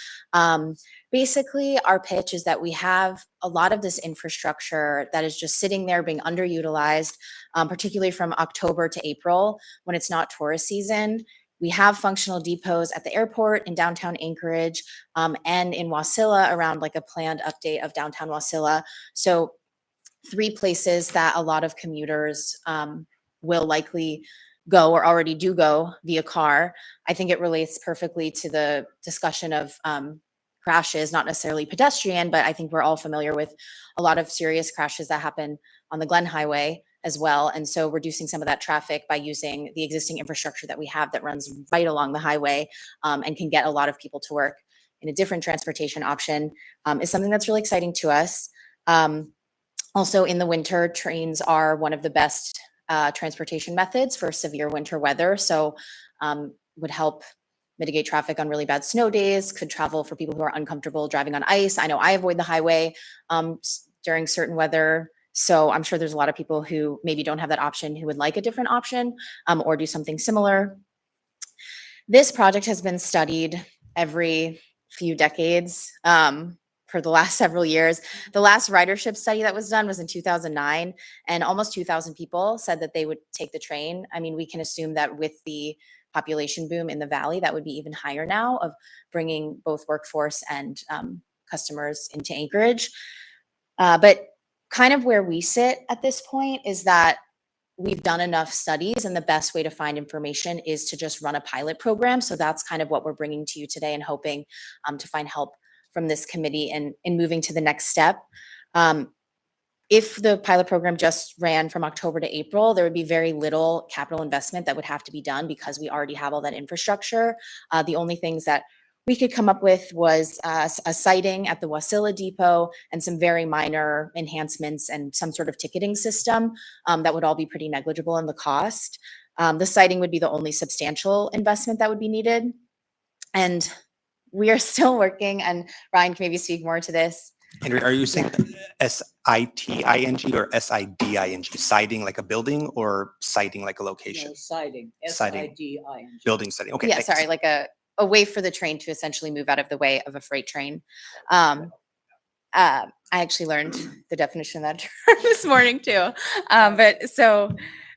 Basically, our pitch is that we have a lot of this infrastructure that is just sitting there being underutilized, particularly from October to April when it's not tourist season. We have functional depots at the airport in downtown Anchorage and in Wasilla around like a planned update of downtown Wasilla. So 3 places that a lot of commuters will likely go or already do go via car. I think it relates perfectly to the discussion of crashes, not necessarily pedestrian, but I think we're all familiar with a lot of serious crashes that happen on the Glen Highway as well. And so reducing some of that traffic by using the existing infrastructure that we have that runs right along the highway and can get a lot of people to work in a different transportation option is something that's really exciting to us. Also in the winter, trains are one of the best transportation methods for severe winter weather. So would help mitigate traffic on really bad snow days, could travel for people who are uncomfortable driving on ice. I know I avoid the highway during certain weather. So I'm sure there's a lot of people who maybe don't have that option who would like a different option or do something similar. This project has been studied every few decades for the last several years. The last ridership study that was done was in 2009, and almost 2,000 people said that they would take the train. I mean, we can assume that with the population boom in the valley, that would be even higher now of bringing both workforce and customers into Anchorage. But kind of where we sit at this point is that we've done enough studies, and the best way to find information is to just run a pilot program. So that's kind of what we're bringing to you today and hoping to find help from this committee in moving to the next step. If the pilot program just ran from October to April, there would be very little capital investment that would have to be done because we already have all that infrastructure. The only things that we could come up with was a sighting at the Wasilla Depot and some very minor enhancements and some sort of ticketing system that would all be pretty negligible in the cost. The sighting would be the only substantial investment that would be needed. And we are still working, and Ryan can maybe speak more to this. Andrea, are you saying S-I-T-I-N-G or S-I-D-I-N-G? Siding like a building or sighting like a location? No, siding, Siding. S-I-D-I-N-G. Building siding. Okay. Yeah, thanks. sorry, like a way for the train to essentially move out of the way of a freight train. I actually learned the definition of that term this morning too. But so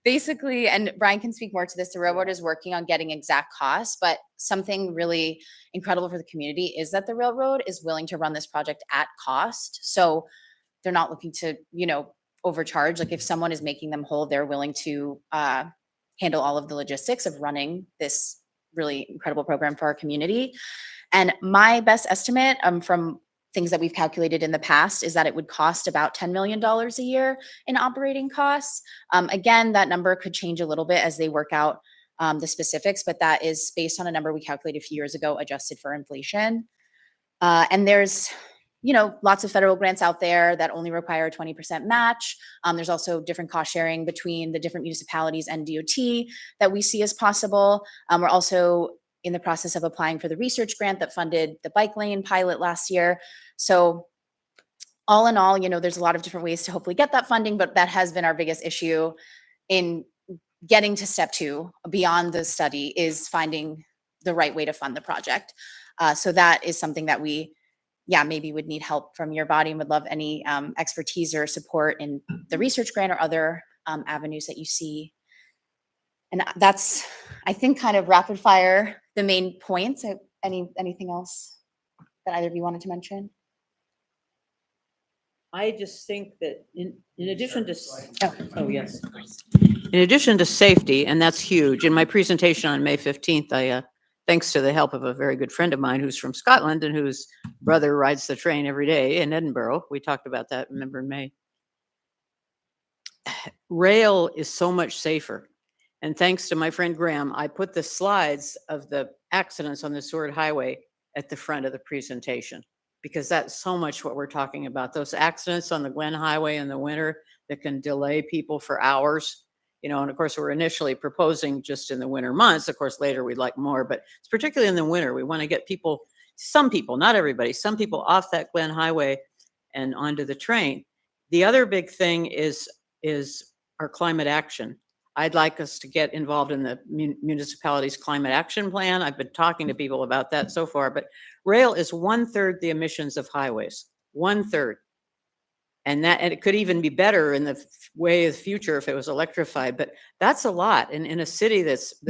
basically, and Brian can speak more to this, the railroad is working on getting exact costs, but something really incredible for the community is that the railroad is willing to run this project at cost. So they're not looking to, overcharge. Like if someone is making them whole, they're willing to handle all of the logistics of running this really incredible program for our community. And my best estimate from things that we've calculated in the past is that it would cost about $10 million a year in operating costs. Again, that number could change a little bit as they work out the specifics, but that is based on a number we calculated a few years ago, adjusted for inflation. And there's, lots of federal grants out there that only require a 20% match. There's also different cost sharing between the different municipalities and DOT that we see as possible. We're also in the process of applying for the research grant that funded the bike lane pilot last year. So all in all, there's a lot of different ways to hopefully get that funding, but that has been our biggest issue in getting to step 2 beyond the study, is finding the right way to fund the project. So that is something that we, maybe would need help from your body, and would love any expertise or support in the research grant or other avenues that you see. And that's, I think, kind of rapid fire the main points. Anything else that either of you wanted to mention? I just think that in addition to, Oh, yes. In addition to safety, and that's huge, in my presentation on May 15th, I, thanks to the help of a very good friend of mine who's from Scotland and whose brother rides the train every day in Edinburgh. We talked about that, remember, in May. Rail is so much safer. And thanks to my friend Graham, I put the slides of the accidents on the Seward Highway at the front of the presentation, because that's so much what we're talking about. Those accidents on the Glen Highway in the winter that can delay people for hours. And of course, we're initially proposing just in the winter months. Of course, later we'd like more, but it's particularly in the winter. We want to get people, some people, not everybody, some people off that Glen Highway and onto the train. The other big thing is our climate action. I'd like us to get involved in the municipality's climate action plan. I've been talking to people about that so far, but rail is 1/3 the emissions of highways, 1/3. And it could even be better in the way of the future if it was electrified, but that's a lot. And in a city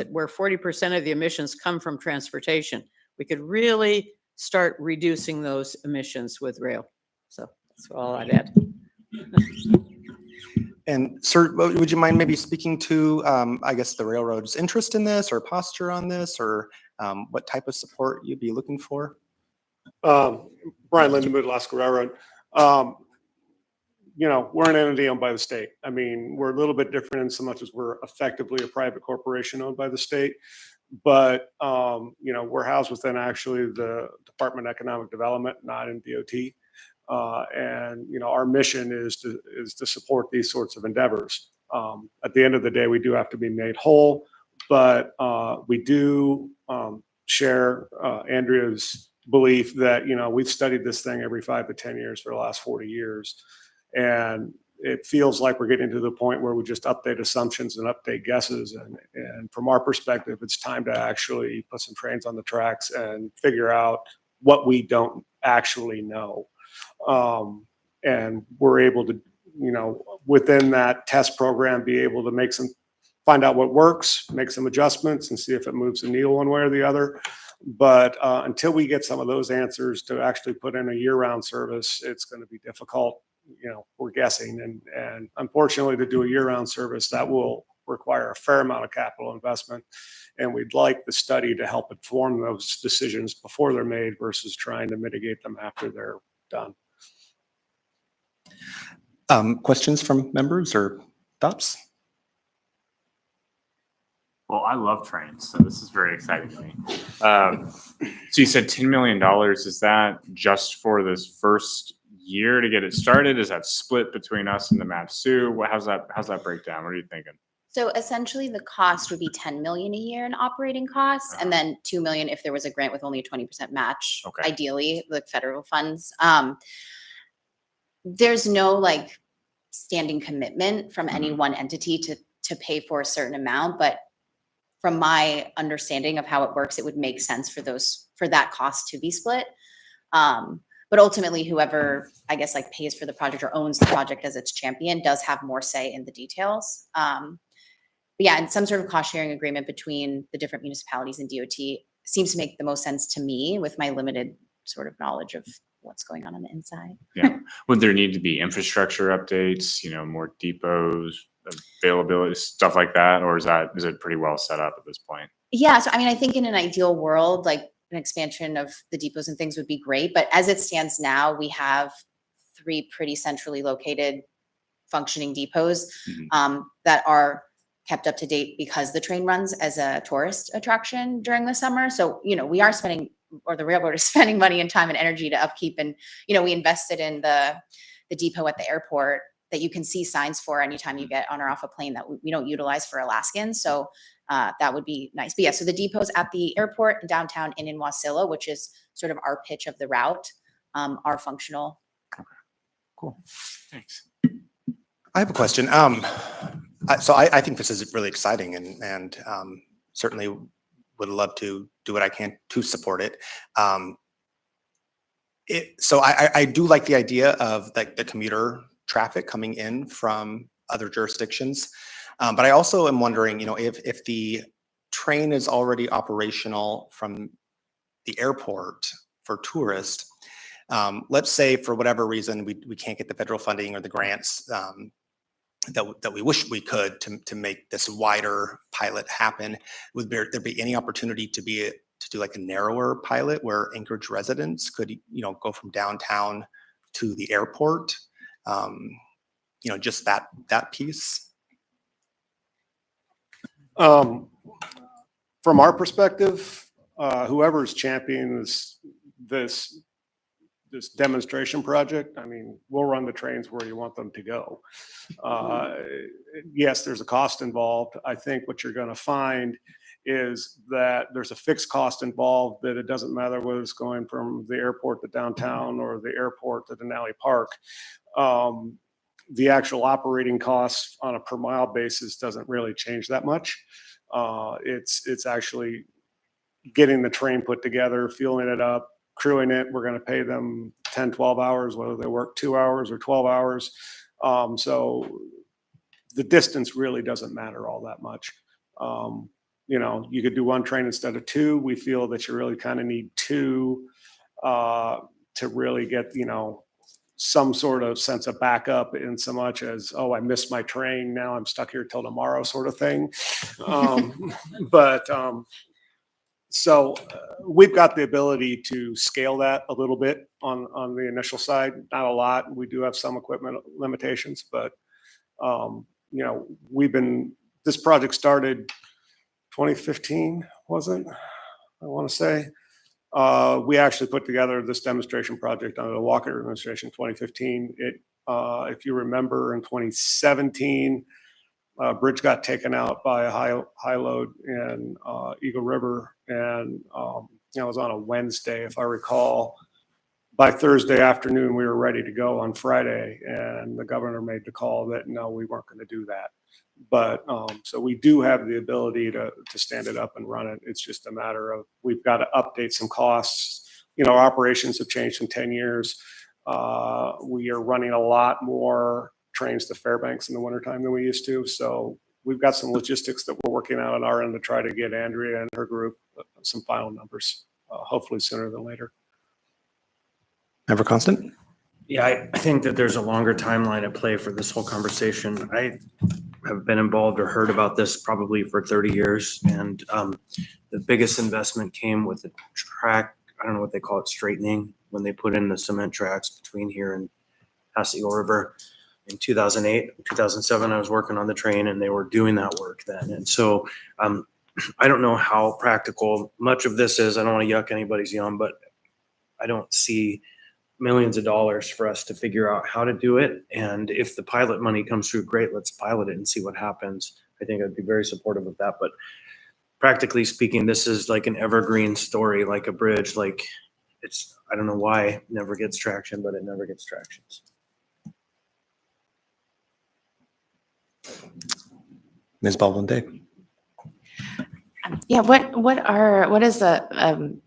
where 40% of the emissions come from transportation, we could really start reducing those emissions with rail. So that's all I'd add. And sir, would you mind maybe speaking to, I guess, the railroad's interest in this, or posture on this, or what type of support you'd be looking for? Brian Lindemood, Alaska Railroad. We're an entity owned by the state. I mean, we're a little bit different in so much as we're effectively a private corporation owned by the state. But, we're housed within actually the Department of Economic Development, not in DOT. And our mission is to support these sorts of endeavors. At the end of the day, we do have to be made whole, but we do share Andrea's belief that we've studied this thing every 5 to 10 years for the last 40 years, and it feels like we're getting to the point where we just update assumptions and update guesses. And from our perspective, it's time to actually put some trains on the tracks and figure out what we don't actually know. And we're able to, within that test program, be able to find out what works, make some adjustments, and see if it moves the needle one way or the other. But until we get some of those answers to actually put in a year-round service, it's going to be difficult. We're guessing. And unfortunately, to do a year-round service, that will require a fair amount of capital investment. And we'd like the study to help inform those decisions before they're made versus trying to mitigate them after they're done. Questions from members or thoughts? Well, I love trains, so this is very exciting to me. So you said $10 million. Is that just for this first year to get it started? Is that split between us and the Mat-Su? How's that break down? What are you thinking? So essentially the cost would be 10 million a year in operating costs, and then 2 million if there was a grant with only a 20% match, Okay. ideally, like federal funds. There's no standing commitment from any one entity to pay for a certain amount, but from my understanding of how it works, it would make sense for that cost to be split. But ultimately, whoever, I guess, pays for the project or owns the project as its champion does have more say in the details. But yeah, and some sort of cost sharing agreement between the different municipalities and DOT seems to make the most sense to me with my limited sort of knowledge of what's going on the inside. Yeah. Would there need to be infrastructure updates, more depots, availability, stuff like that? Or is it pretty well set up at this point? Yeah. So, I think in an ideal world, an expansion of the depots and things would be great. But as it stands now, we have 3 pretty centrally located functioning depots that are kept up to date because the train runs as a tourist attraction during the summer. So, we are spending, or the railroad is spending money and time and energy to upkeep. And, we invested in the depot at the airport that you can see signs for anytime you get on or off a plane that we don't utilize for Alaskans. So that would be nice. But yeah, so the depots at the airport, downtown, and in Wasilla, which is sort of our pitch of the route, are functional. Cool. Thanks. I have a question. So I think this is really exciting and certainly would love to do what I can to support it. So I do like the idea of like the commuter traffic coming in from other jurisdictions. But I also am wondering, if the train is already operational from the airport for tourists, let's say for whatever reason we can't get the federal funding or the grants that we wish we could to make this wider pilot happen. Would there be any opportunity to do like a narrower pilot where Anchorage residents could go from downtown to the airport? Just that piece. From our perspective, whoever's championing this demonstration project, I mean, we'll run the trains where you want them to go. Yes, there's a cost involved. I think what you're going to find is that there's a fixed cost involved, that it doesn't matter whether it's going from the airport to downtown or the airport to Denali Park. The actual operating costs on a per mile basis doesn't really change that much. It's actually getting the train put together, fueling it up, crewing it. We're going to pay them 10, 12 hours, whether they work 2 hours or 12 hours. So the distance really doesn't matter all that much. You could do one train instead of two. We feel that you really kind of need two to really get, some sort of sense of backup, in so much as, oh, I missed my train, now I'm stuck here till tomorrow sort of thing. So we've got the ability to scale that a little bit on the initial side, not a lot. We do have some equipment limitations, but this project started 2015, wasn't, I want to say. We actually put together this demonstration project under the Walker administration, 2015. If you remember, in 2017, bridge got taken out by a high load in Eagle River, and it was on a Wednesday, if I recall. By Thursday afternoon, we were ready to go on Friday, and the governor made the call that no, we weren't going to do that. But so we do have the ability to stand it up and run it. It's just a matter of, we've got to update some costs. Our operations have changed in 10 years. We are running a lot more trains to Fairbanks in the wintertime than we used to. So we've got some logistics that we're working out on our end to try to get Andrea and her group some final numbers, hopefully sooner than later. Member Constant? Yeah, I think that there's a longer timeline at play for this whole conversation. I have been involved or heard about this probably for 30 years. And the biggest investment came with the track, I don't know what they call it, straightening, when they put in the cement tracks between here and past the Eagle River in 2008, 2007. I was working on the train and they were doing that work then. And so I don't know how practical much of this is. I don't want to yuck anybody's yum, but I don't see millions of dollars for us to figure out how to do it. And if the pilot money comes through, great, let's pilot it and see what happens. I think I'd be very supportive of that. But practically speaking, this is like an evergreen story, like a bridge. Like, it's, I don't know why it never gets traction, but it never gets traction. Ms. Baldwin-Day. Yeah, what is the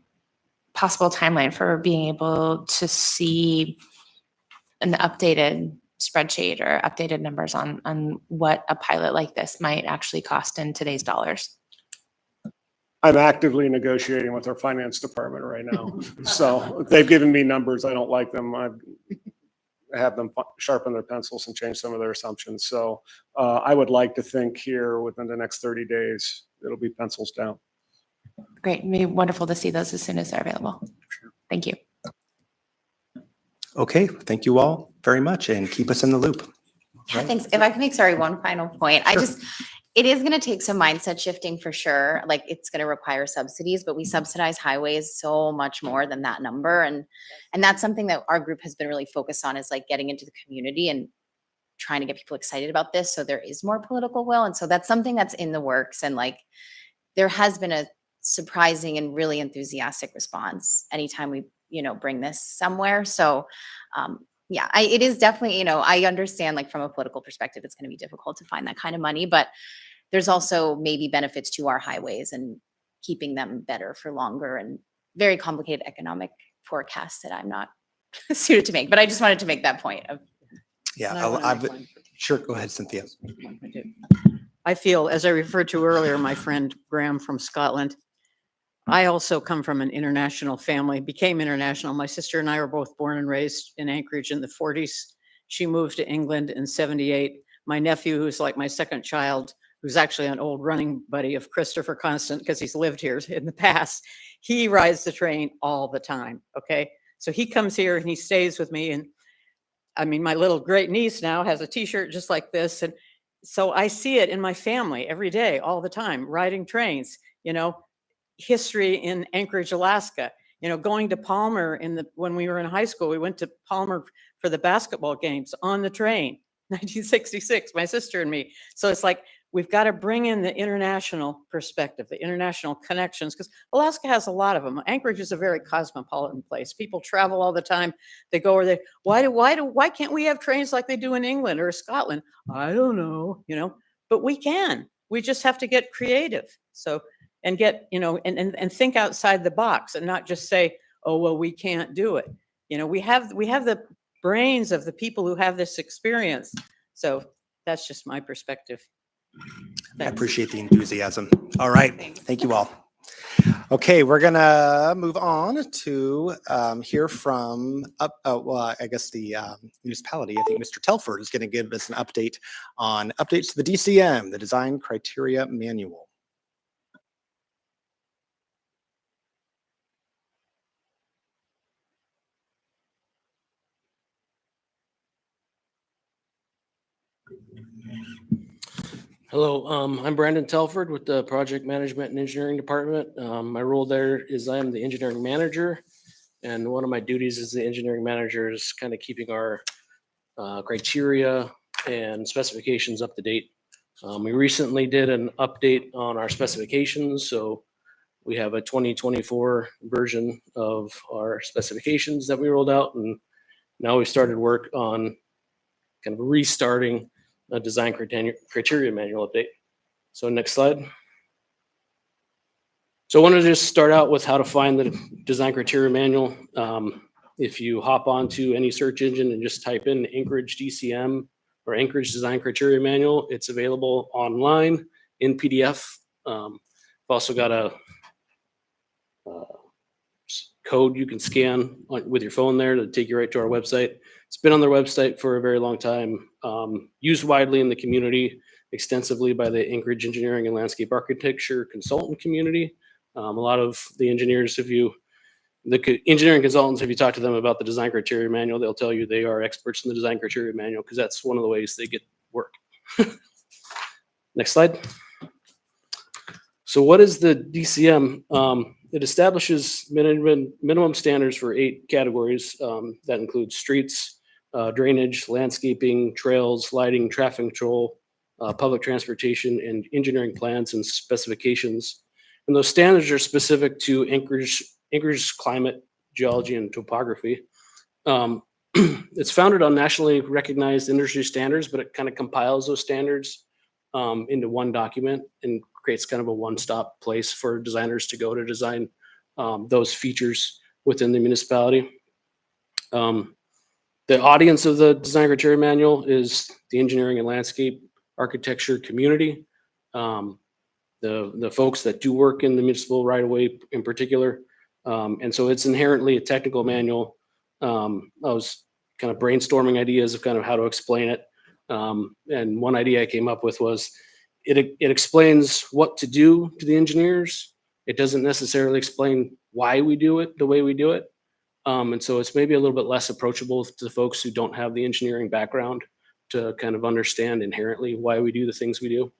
possible timeline for being able to see an updated spreadsheet or updated numbers on what a pilot like this might actually cost in today's dollars? I'm actively negotiating with our finance department right now. So they've given me numbers. I don't like them. I have them sharpen their pencils and change some of their assumptions. So I would like to think here within the next 30 days, it'll be pencils down. Great. It'd be wonderful to see those as soon as they're available. Thank you. Okay, thank you all very much and keep us in the loop. Yeah, thanks. If I can make, one final point. It is going to take some mindset shifting for sure. Like, it's going to require subsidies, but we subsidize highways so much more than that number. And that's something that our group has been really focused on, is like getting into the community and trying to get people excited about this. So there is more political will. And so that's something that's in the works. And like, there has been a surprising and really enthusiastic response anytime we, bring this somewhere. So, yeah, it is definitely, I understand like from a political perspective, it's going to be difficult to find that kind of money, but there's also maybe benefits to our highways and keeping them better for longer and very complicated economic forecasts that I'm not suited to make. But I just wanted to make that point of. Yeah, And I wanna I've, make one. sure, go ahead, Cynthia. I feel, as I referred to earlier, my friend Graham from Scotland, I also come from an international family, became international. My sister and I were both born and raised in Anchorage in the 40s. She moved to England in 78. My nephew, who's like my second child, who's actually an old running buddy of Christopher Constant because he's lived here in the past, he rides the train all the time, okay? So he comes here and he stays with me. And I mean, my little great niece now has a t-shirt just like this. And so I see it in my family every day, all the time, riding trains, history in Anchorage, Alaska, going to Palmer when we were in high school, we went to Palmer for the basketball games on the train, 1966, my sister and me. So it's like, we've got to bring in the international perspective, the international connections, because Alaska has a lot of them. Anchorage is a very cosmopolitan place. People travel all the time. They go over there. Why can't we have trains like they do in England or Scotland? I don't know, but we can. We just have to get creative. So, and get, and think outside the box and not just say, oh, well, we can't do it. We have the brains of the people who have this experience. So that's just my perspective. I appreciate the enthusiasm. All right. Thank you all. Okay, we're gonna move on to hear from I guess the municipality. I think Mr. Telford is going to give us an update on updates to the DCM, the Design Criteria Manual. Hello, I'm Brandon Telford with the Project Management and Engineering Department. My role there is I am the engineering manager, and one of my duties as the engineering manager is kind of keeping our criteria and specifications up to date. We recently did an update on our specifications, so we have a 2024 version of our specifications that we rolled out, and now we started work on kind of restarting a design criteria manual update. So next slide. So I wanted to just start out with how to find the design criteria manual. If you hop onto any search engine and just type in Anchorage DCM or Anchorage Design Criteria Manual, it's available online in PDF. I've also got a code you can scan with your phone there to take you right to our website. It's been on their website for a very long time, used widely in the community, extensively by the Anchorage Engineering and Landscape Architecture consultant community. A lot of the engineers, the engineering consultants, if you talk to them about the design criteria manual, they'll tell you they are experts in the design criteria manual because that's one of the ways they get work. Next slide. So what is the DCM? It establishes minimum standards for 8 categories that include streets, drainage, landscaping, trails, lighting, traffic control, public transportation, and engineering plans and specifications. And those standards are specific to Anchorage climate, geology, and topography. It's founded on nationally recognized industry standards, but it kind of compiles those standards into one document and creates kind of a one-stop place for designers to go to design those features within the municipality. The audience of the design criteria manual is the engineering and landscape architecture community, the folks that do work in the municipal right-of-way in particular. And so it's inherently a technical manual. I was kind of brainstorming ideas of kind of how to explain it. And one idea I came up with was it explains what to do to the engineers. It doesn't necessarily explain why we do it the way we do it. And so it's maybe a little bit less approachable to the folks who don't have the engineering background to kind of understand inherently why we do the things we do.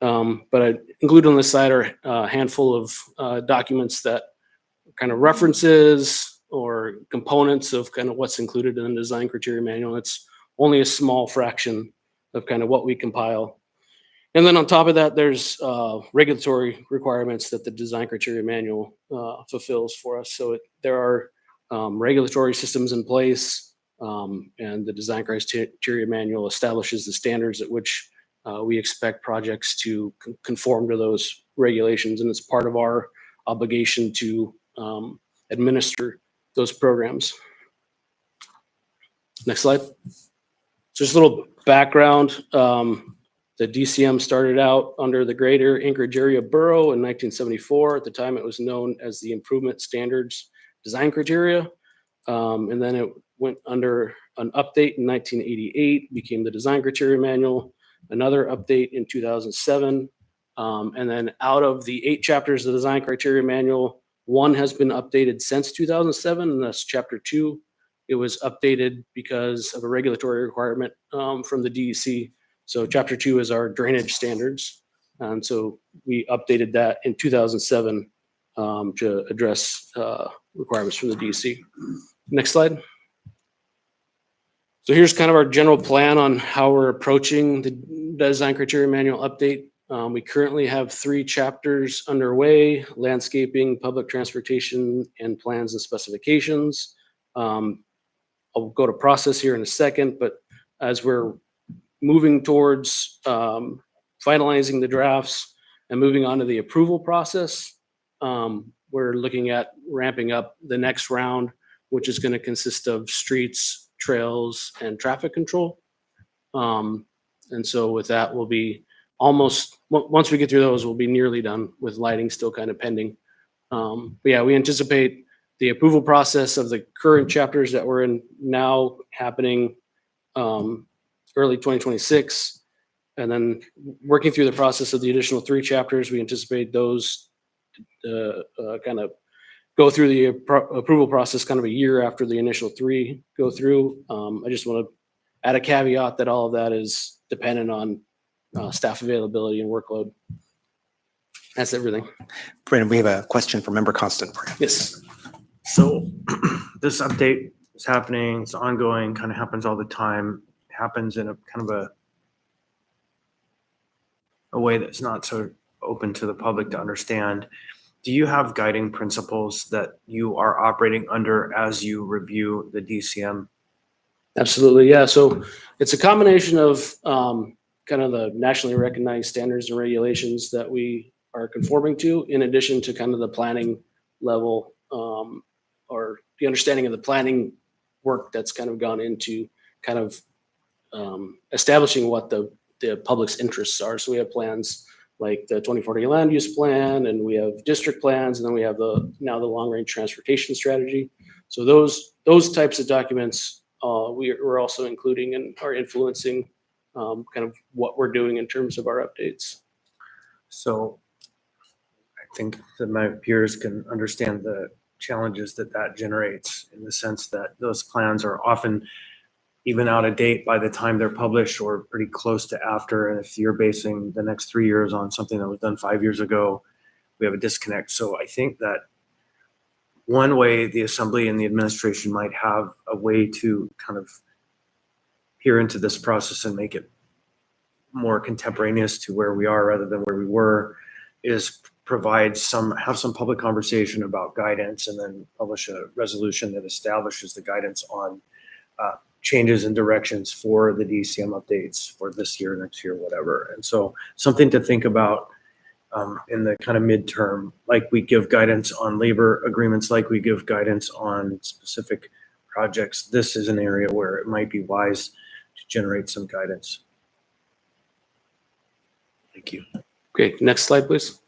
But I include on this side are a handful of documents that kind of references or components of kind of what's included in the design criteria manual. It's only a small fraction of kind of what we compile. And then on top of that, there's regulatory requirements that the design criteria manual fulfills for us. So there are regulatory systems in place, and the design criteria manual establishes the standards at which we expect projects to conform to those regulations, and it's part of our obligation to administer those programs. Next slide. So just a little background. The DCM started out under the Greater Anchorage Area Borough in 1974. At the time, it was known as the Improvement Standards Design Criteria. And then it went under an update in 1988, became the Design Criteria Manual, another update in 2007. And then out of the 8 chapters of the Design Criteria Manual, 1 has been updated since 2007, and that's Chapter 2. It was updated because of a regulatory requirement from the DEC. So Chapter 2 is our drainage standards. And so we updated that in 2007 to address requirements from the DEC. Next slide. So here's kind of our general plan on how we're approaching the Design Criteria Manual update. We currently have 3 chapters underway: landscaping, public transportation, and plans and specifications. I'll go to process here in a second, but as we're moving towards finalizing the drafts and moving on to the approval process, we're looking at ramping up the next round, which is going to consist of streets, trails, and traffic control. And so with that, we'll be almost, once we get through those, we'll be nearly done, with lighting still kind of pending. But yeah, we anticipate the approval process of the current chapters that we're in now happening early 2026. And then working through the process of the additional 3 chapters, we anticipate those kind of go through the approval process kind of a year after the initial 3 go through. I just want to add a caveat that all of that is dependent on staff availability and workload. That's everything. Brandon, we have a question from Member Constant for you. Yes. So this update is happening, it's ongoing, kind of happens all the time, happens in a kind of a way that's not so open to the public to understand. Do you have guiding principles that you are operating under as you review the DCM? Absolutely, yeah. So it's a combination of kind of the nationally recognized standards and regulations that we are conforming to, in addition to kind of the planning level or the understanding of the planning work that's kind of gone into kind of establishing what the public's interests are. So we have plans like the 2040 land use plan, and we have district plans, and then we have now the long range transportation strategy. So those types of documents we're also including and are influencing kind of what we're doing in terms of our updates. So I think that my peers can understand the challenges that generates, in the sense that those plans are often even out of date by the time they're published, or pretty close to after. And if you're basing the next 3 years on something that was done 5 years ago, we have a disconnect. So I think that one way the Assembly and the administration might have a way to kind of peer into this process and make it more contemporaneous to where we are rather than where we were is have some public conversation about guidance, and then publish a resolution that establishes the guidance on changes and directions for the DCM updates for this year, next year, whatever. And so something to think about in the kind of midterm, like we give guidance on labor agreements, like we give guidance on specific projects. This is an area where it might be wise to generate some guidance. Thank you. Okay, next slide, please.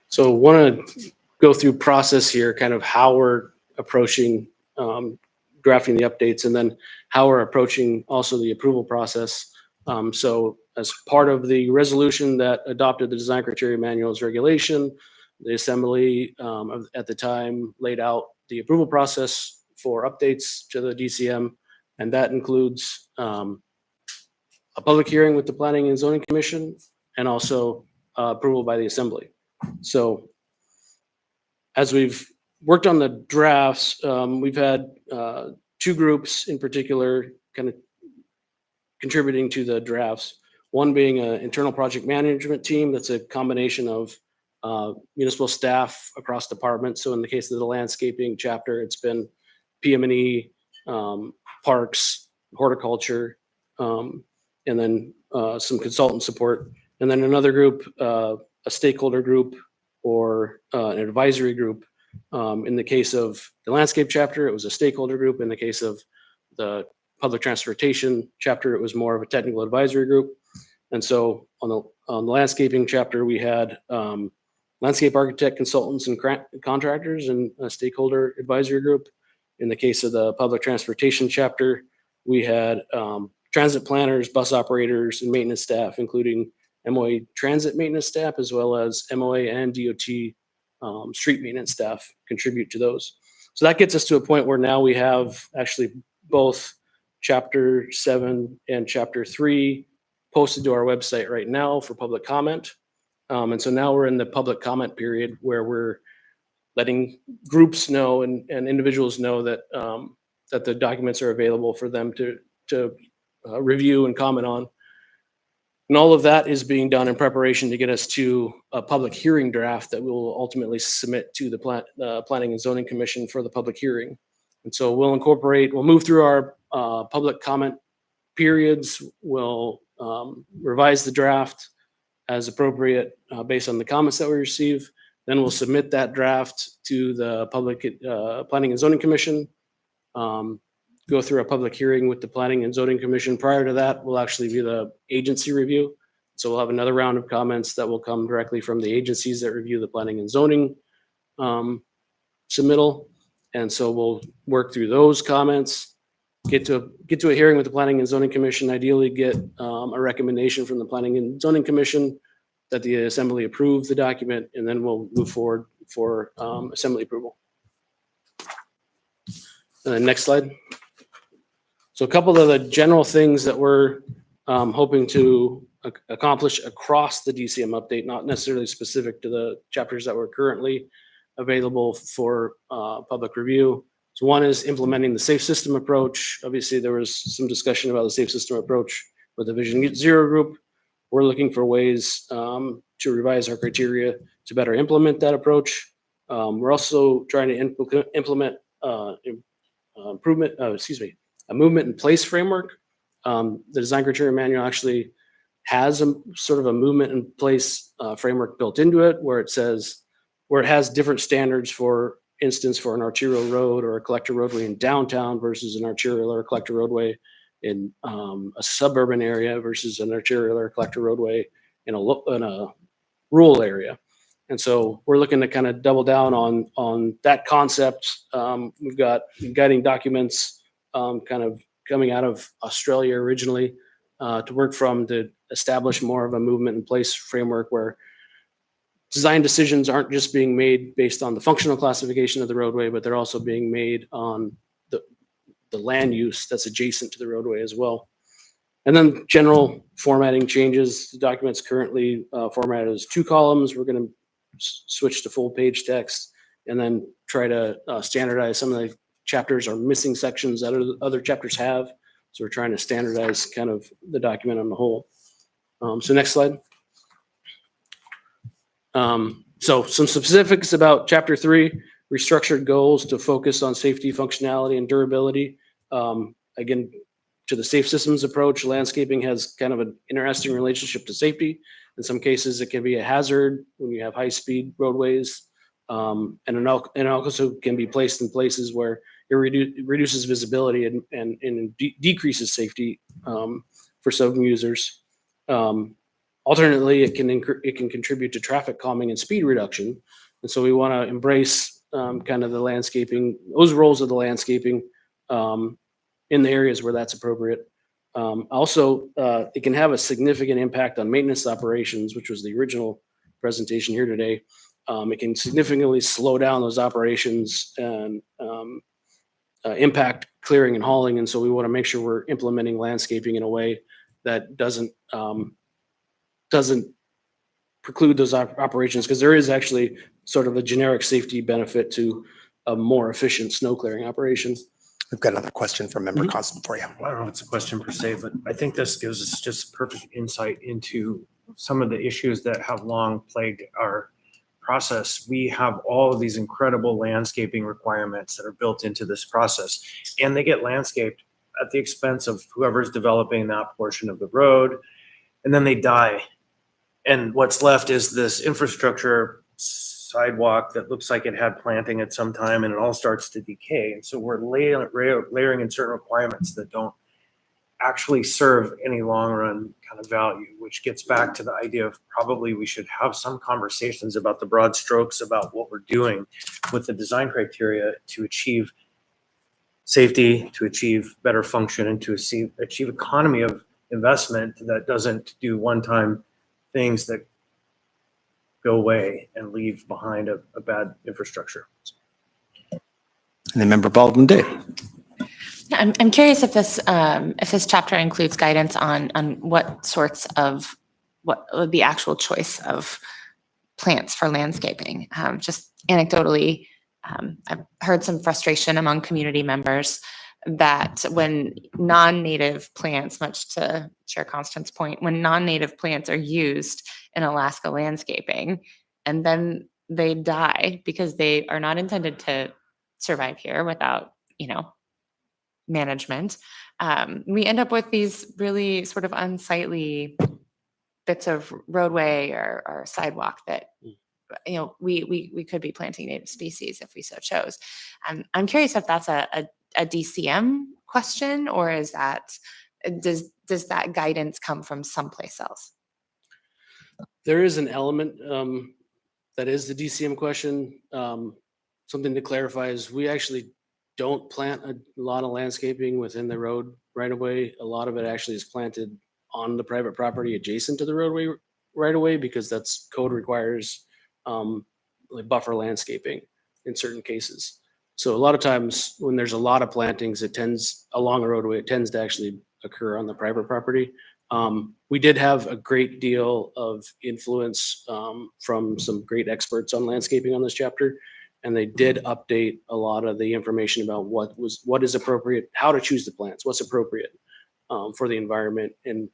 So want to go through process here, kind of how we're approaching drafting the updates, and then how we're approaching also the approval process. So as part of the resolution that adopted the Design Criteria Manual's regulation, the Assembly at the time laid out the approval process for updates to the DCM, and that includes a public hearing with the Planning and Zoning Commission, and also approval by the Assembly. So as we've worked on the drafts, we've had 2 groups in particular kind of contributing to the drafts. One being an internal project management team that's a combination of municipal staff across departments. So in the case of the landscaping chapter, it's been PM&E, parks, horticulture, and then some consultant support. And then another group, a stakeholder group or an advisory group. In the case of the landscape chapter, it was a stakeholder group. In the case of the public transportation chapter, it was more of a technical advisory group. And so on the landscaping chapter, we had landscape architect, consultants, and contractors, and a stakeholder advisory group. In the case of the public transportation chapter, we had transit planners, bus operators, and maintenance staff, including MOA transit maintenance staff, as well as MOA and DOT street maintenance staff contribute to those. So that gets us to a point where now we have actually both Chapter 7 and Chapter 3 posted to our website right now for public comment. And so now we're in the public comment period where we're letting groups know and individuals know that that the documents are available for them to review and comment on. And all of that is being done in preparation to get us to a public hearing draft that we will ultimately submit to the Planning and Zoning Commission for the public hearing. And so we'll move through our public comment periods. We'll revise the draft as appropriate based on the comments that we receive. Then we'll submit that draft to the public Planning and Zoning Commission. Go through a public hearing with the Planning and Zoning Commission. Prior to that, will actually be the agency review. So we'll have another round of comments that will come directly from the agencies that review the Planning and Zoning submittal. And so we'll work through those comments, get to a hearing with the Planning and Zoning Commission, ideally get a recommendation from the Planning and Zoning Commission that the Assembly approve the document, and then we'll move forward for Assembly approval. And then next slide. So a couple of the general things that we're hoping to accomplish across the DCM update, not necessarily specific to the chapters that were currently available for public review. So one is implementing the safe system approach. Obviously, there was some discussion about the safe system approach with the Vision Zero group. We're looking for ways to revise our criteria to better implement that approach. We're also trying to implement a movement in place framework. The design criteria manual actually has a sort of a movement in place framework built into it where it has different standards, for instance, for an arterial road or a collector roadway in downtown versus an arterial or collector roadway in a suburban area versus an arterial or collector roadway in a rural area. And so we're looking to kind of double down on that concept. We've got guiding documents kind of coming out of Australia originally to work from to establish more of a movement in place framework where design decisions aren't just being made based on the functional classification of the roadway, but they're also being made on the land use that's adjacent to the roadway as well. And then general formatting changes. The document's currently formatted as 2 columns. We're going to switch to full page text and then try to standardize some of the chapters or missing sections that other chapters have. So we're trying to standardize kind of the document on the whole. So next slide. So some specifics about Chapter 3, restructured goals to focus on safety, functionality, and durability. Again, to the safe systems approach, landscaping has kind of an interesting relationship to safety. In some cases, it can be a hazard when you have high-speed roadways, and it also can be placed in places where it reduces visibility and decreases safety for some users. Alternately, it can contribute to traffic calming and speed reduction. And so we want to embrace kind of the landscaping, those roles of the landscaping in the areas where that's appropriate. Also, it can have a significant impact on maintenance operations, which was the original presentation here today. It can significantly slow down those operations and impact clearing and hauling. And so we want to make sure we're implementing landscaping in a way that doesn't preclude those operations, because there is actually sort of a generic safety benefit to a more efficient snow clearing operation. We've got another question from Member Constant for you. I don't know if it's a question per se, but I think this gives us just perfect insight into some of the issues that have long plagued our process. We have all of these incredible landscaping requirements that are built into this process, and they get landscaped at the expense of whoever's developing that portion of the road, and then they die. And what's left is this infrastructure sidewalk that looks like it had planting at some time, and it all starts to decay. And so we're layering in certain requirements that don't actually serve any long run kind of value, which gets back to the idea of probably we should have some conversations about the broad strokes about what we're doing with the design criteria to achieve safety, to achieve better function, and to achieve economy of investment that doesn't do one-time things that go away and leave behind a bad infrastructure. And then Member Baldwin Day. I'm curious if this chapter includes guidance on what sorts of, what the actual choice of plants for landscaping. Just anecdotally, I've heard some frustration among community members that when non-native plants, much to Chair Constance's point, when non-native plants are used in Alaska landscaping and then they die because they are not intended to survive here without, management, we end up with these really sort of unsightly bits of roadway or sidewalk that we could be planting native species if we so chose. I'm curious if that's a DCM question, or is that does that guidance come from someplace else? There is an element that is the DCM question. Something to clarify is we actually don't plant a lot of landscaping within the road right away. A lot of it actually is planted on the private property adjacent to the roadway right away, because that's code requires like buffer landscaping in certain cases. So a lot of times when there's a lot of plantings, it tends along a roadway, it tends to actually occur on the private property. We did have a great deal of influence from some great experts on landscaping on this chapter, and they did update a lot of the information about what is appropriate, how to choose the plants, what's appropriate for the environment, and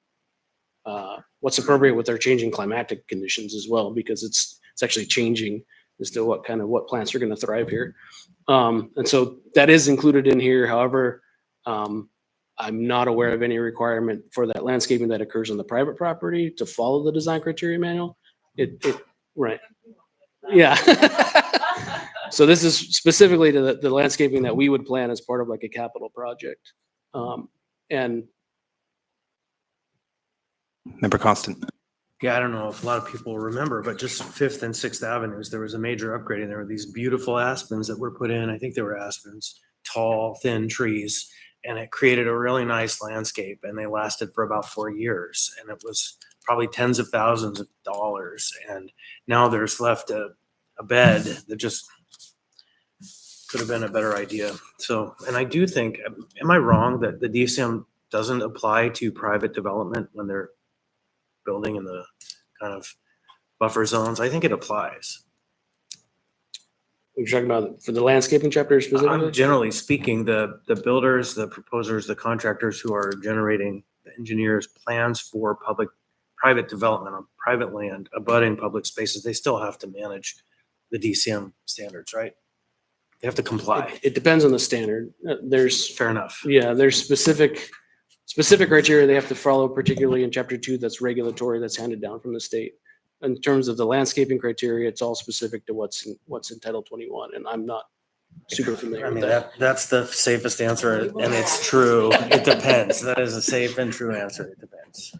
what's appropriate with our changing climatic conditions as well, because it's actually changing as to what plants are going to thrive here. And so that is included in here. However, I'm not aware of any requirement for that landscaping that occurs on the private property to follow the design criteria manual. Right. Yeah. So this is specifically to the landscaping that we would plan as part of like a capital project. And Member Constant. Yeah, I don't know if a lot of people remember, but just 5th and 6th Avenues, there was a major upgrading. There were these beautiful aspens that were put in. I think they were aspens, tall, thin trees, and it created a really nice landscape, and they lasted for about 4 years, and it was probably tens of thousands of dollars. And now there's left a bed that just could have been a better idea. So, and I do think, am I wrong that the DCM doesn't apply to private development when they're building in the kind of buffer zones? I think it applies. You're talking about for the landscaping chapter specifically? Generally speaking, the builders, the proposers, the contractors who are generating, the engineers, plans for private development on private land abutting public spaces, they still have to manage the DCM standards, right? They have to comply. It depends on the standard. There's Fair enough. Yeah, there's specific criteria they have to follow, particularly in chapter 2, that's regulatory, that's handed down from the state. In terms of the landscaping criteria, it's all specific to what's in Title 21, and I'm not super familiar I with mean, that. that's the safest answer, and it's true. It depends. That is a safe and true answer. It depends.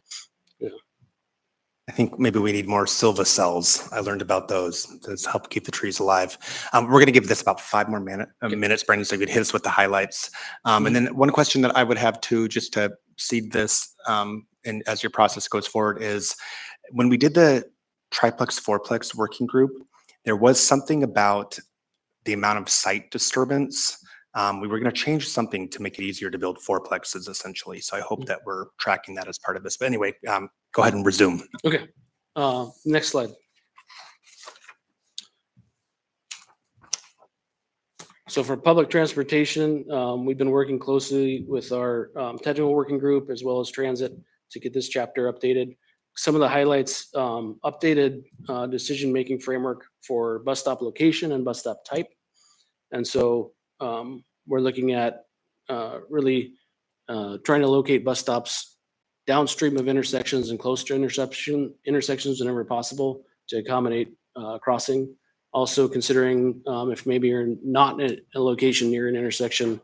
I think maybe we need more Silva cells. I learned about those to help keep the trees alive. We're going to give this about 5 more minutes, Brendan, so you could hit us with the highlights. And then one question that I would have too, just to seed this and as your process goes forward, is when we did the triplex, fourplex working group, there was something about the amount of site disturbance. We were going to change something to make it easier to build fourplexes essentially. So I hope that we're tracking that as part of this. But anyway, go ahead and resume. Okay, next slide. So for public transportation, we've been working closely with our technical working group as well as transit to get this chapter updated. Some of the highlights, updated decision-making framework for bus stop location and bus stop type. And so we're looking at really trying to locate bus stops downstream of intersections and close to intersections whenever possible to accommodate crossing. Also considering if maybe you're not in a location near an intersection,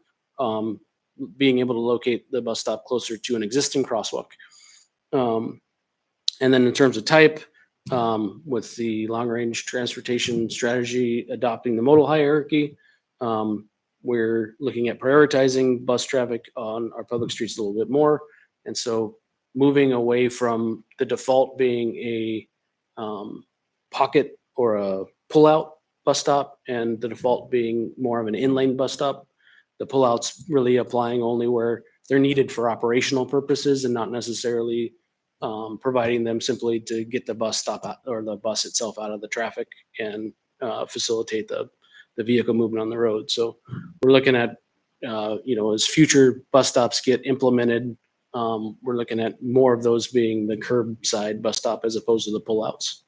being able to locate the bus stop closer to an existing crosswalk. And then in terms of type, with the long-range transportation strategy adopting the modal hierarchy, we're looking at prioritizing bus traffic on our public streets a little bit more. And so moving away from the default being a pocket or a pull-out bus stop and the default being more of an in-lane bus stop. The pullouts really applying only where they're needed for operational purposes and not necessarily providing them simply to get the bus stop out or the bus itself out of the traffic and facilitate the vehicle movement on the road. So we're looking at, as future bus stops get implemented, we're looking at more of those being the curbside bus stop as opposed to the pullouts.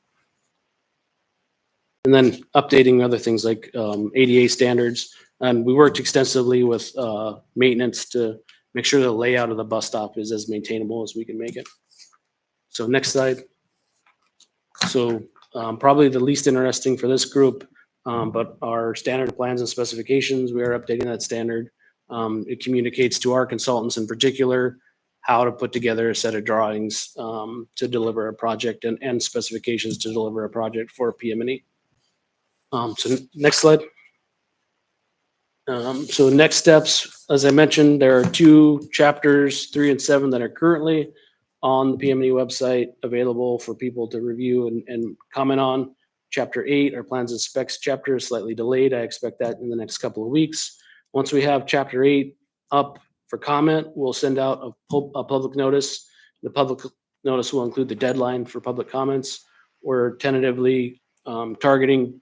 And then updating other things like ADA standards. And we worked extensively with maintenance to make sure the layout of the bus stop is as maintainable as we can make it. So next slide. So probably the least interesting for this group, but our standard plans and specifications, we are updating that standard. It communicates to our consultants in particular how to put together a set of drawings to deliver a project and specifications to deliver a project for PM&E. So next slide. So next steps, as I mentioned, there are 2 chapters, 3 and 7, that are currently on the PM&E website available for people to review and comment on. Chapter 8, our plans and specs chapter, is slightly delayed. I expect that in the next couple of weeks. Once we have chapter 8 up for comment, we'll send out a public notice. The public notice will include the deadline for public comments. We're tentatively targeting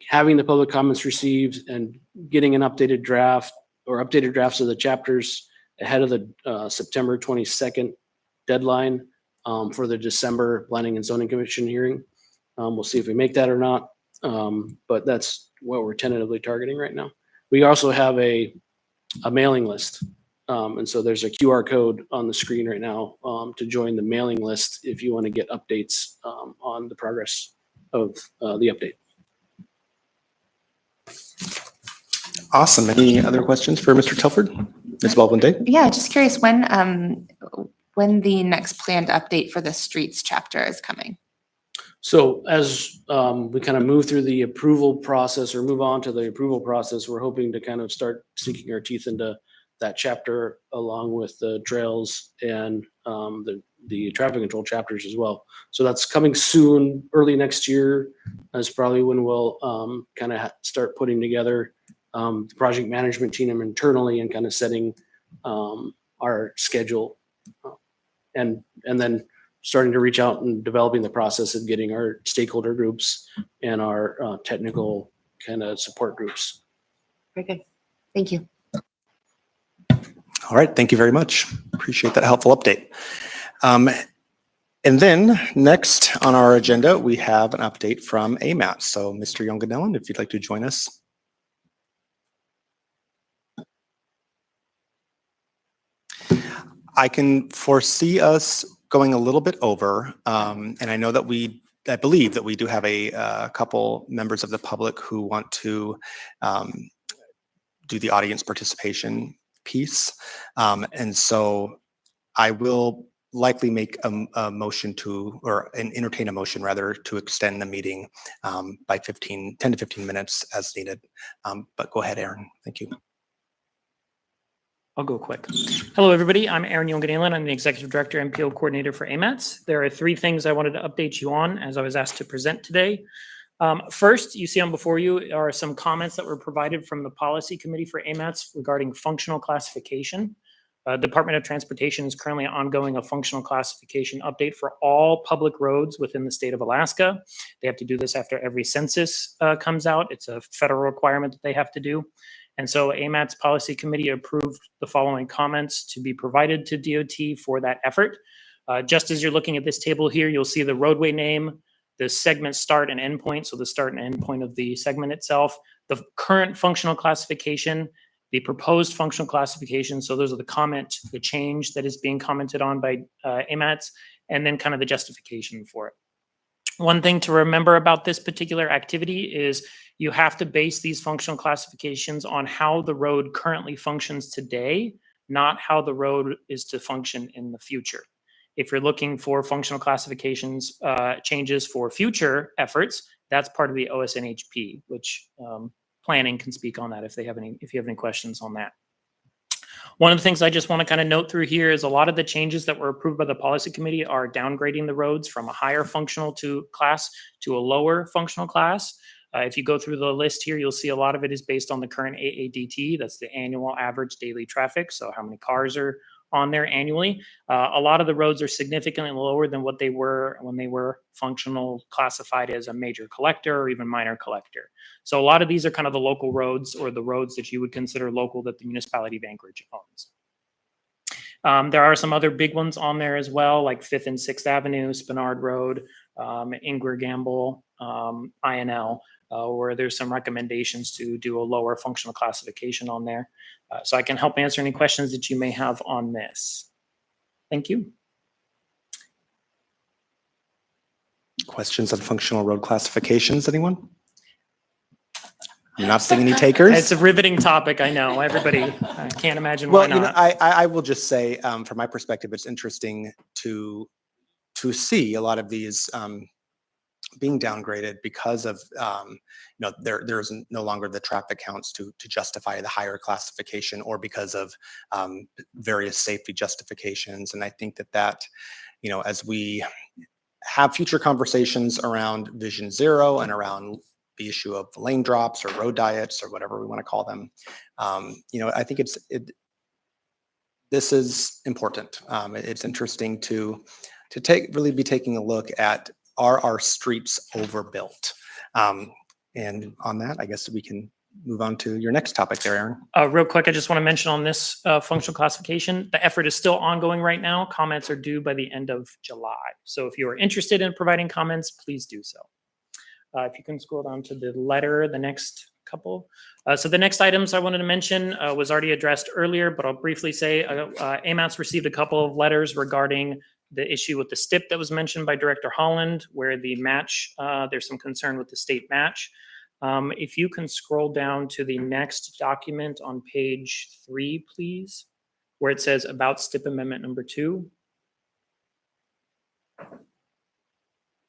having the public comments received and getting an updated draft or updated drafts of the chapters ahead of the September 22nd deadline for the December Planning and Zoning Commission hearing. We'll see if we make that or not, but that's what we're tentatively targeting right now. We also have a mailing list. And so there's a QR code on the screen right now to join the mailing list if you want to get updates on the progress of the update. Awesome. Any other questions for Mr. Telford? Ms. Baldwin-Day? Yeah, just curious when the next planned update for the streets chapter is coming. So as we kind of move through the approval process or move on to the approval process, we're hoping to kind of start sinking our teeth into that chapter along with the trails and the traffic control chapters as well. So that's coming soon, early next year is probably when we'll kind of start putting together the project management team internally and kind of setting our schedule and then starting to reach out and developing the process of getting our stakeholder groups and our technical kind of support groups. Very good. Thank you. All right, thank you very much. Appreciate that helpful update. And then next on our agenda, we have an update from AMAT. So Mr. Yonganellan, if you'd like to join us. I can foresee us going a little bit over, and I know that I believe that we do have a couple members of the public who want to do the audience participation piece. And so I will likely make a motion entertain a motion rather to extend the meeting by 10 to 15 minutes as needed. But go ahead, Aaron. Thank you. I'll go quick. Hello, everybody. I'm Aaron Yonganellan. I'm the Executive Director and MPO Coordinator for AMATS. There are 3 things I wanted to update you on as I was asked to present today. First, you see on before you are some comments that were provided from the Policy Committee for AMATS regarding functional classification. Department of Transportation is currently ongoing a functional classification update for all public roads within the state of Alaska. They have to do this after every census comes out. It's a federal requirement that they have to do. And so AMAT's policy committee approved the following comments to be provided to DOT for that effort. Just as you're looking at this table here, you'll see the roadway name, the segment start and end point, so the start and end point of the segment itself, the current functional classification, the proposed functional classification, so those are the change that is being commented on by AMATs, and then kind of the justification for it. One thing to remember about this particular activity is you have to base these functional classifications on how the road currently functions today, not how the road is to function in the future. If you're looking for functional classifications changes for future efforts, that's part of the OSNHP, which planning can speak on that if you have any questions on that. One of the things I just want to kind of note through here is a lot of the changes that were approved by the policy committee are downgrading the roads from a higher functional class to a lower functional class. If you go through the list here, you'll see a lot of it is based on the current AADT. That's the annual average daily traffic. So how many cars are on there annually. A lot of the roads are significantly lower than what they were when they were functional classified as a major collector or even minor collector. So a lot of these are kind of the local roads or the roads that you would consider local that the municipality of Anchorage owns. There are some other big ones on there as well, like 5th and 6th Avenue, Spenard Road, Inver-Gamble, INL, where there's some recommendations to do a lower functional classification on there. So I can help answer any questions that you may have on this. Thank you. Questions on functional road classifications, anyone? You're not seeing any takers? It's a riveting topic, I know. Everybody, I can't imagine why Well, not. I will just say, from my perspective, it's interesting to see a lot of these being downgraded because of there's no longer the traffic counts to justify the higher classification, or because of various safety justifications. And I think that as we have future conversations around Vision Zero and around the issue of lane drops or road diets or whatever we want to call them, I think this is important. It's interesting to really be taking a look at, are our streets overbuilt? And on that, I guess we can move on to your next topic there, Aaron. Real quick, I just want to mention on this functional classification, the effort is still ongoing right now. Comments are due by the end of July. So if you are interested in providing comments, please do so. If you can scroll down to the letter, the next couple. So the next items I wanted to mention was already addressed earlier, but I'll briefly say AMATS received a couple of letters regarding the issue with the STIP that was mentioned by Director Holland, where the match, there's some concern with the state match. If you can scroll down to the next document on page 3, please, where it says about STIP amendment number 2.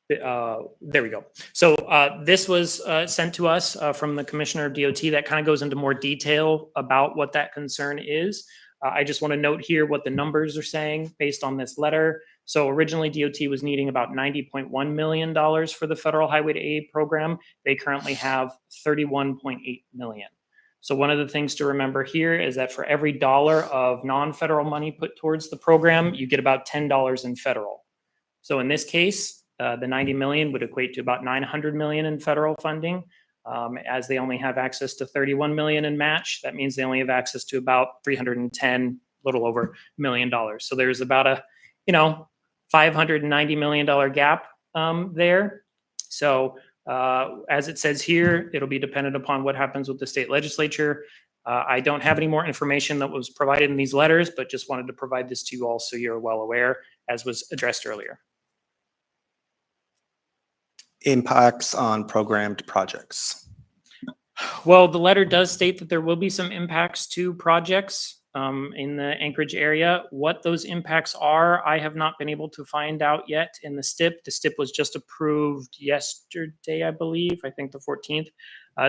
There we go. So this was sent to us from the Commissioner of DOT. That kind of goes into more detail about what that concern is. I just want to note here what the numbers are saying based on this letter. So originally DOT was needing about $90.1 million for the Federal Highway to Aid program. They currently have $31.8 million. So one of the things to remember here is that for every dollar of non-federal money put towards the program, you get about $10 in federal. So in this case, the 90 million would equate to about 900 million in federal funding. As they only have access to 31 million in match, that means they only have access to about 310, little over $1 million. So there's about a, $590 million gap there. So as it says here, it'll be dependent upon what happens with the state legislature. I don't have any more information that was provided in these letters, but just wanted to provide this to you all so you're well aware, as was addressed earlier. Impacts on programmed projects. Well, the letter does state that there will be some impacts to projects in the Anchorage area. What those impacts are, I have not been able to find out yet in the STIP. The STIP was just approved yesterday, I believe, I think the 14th.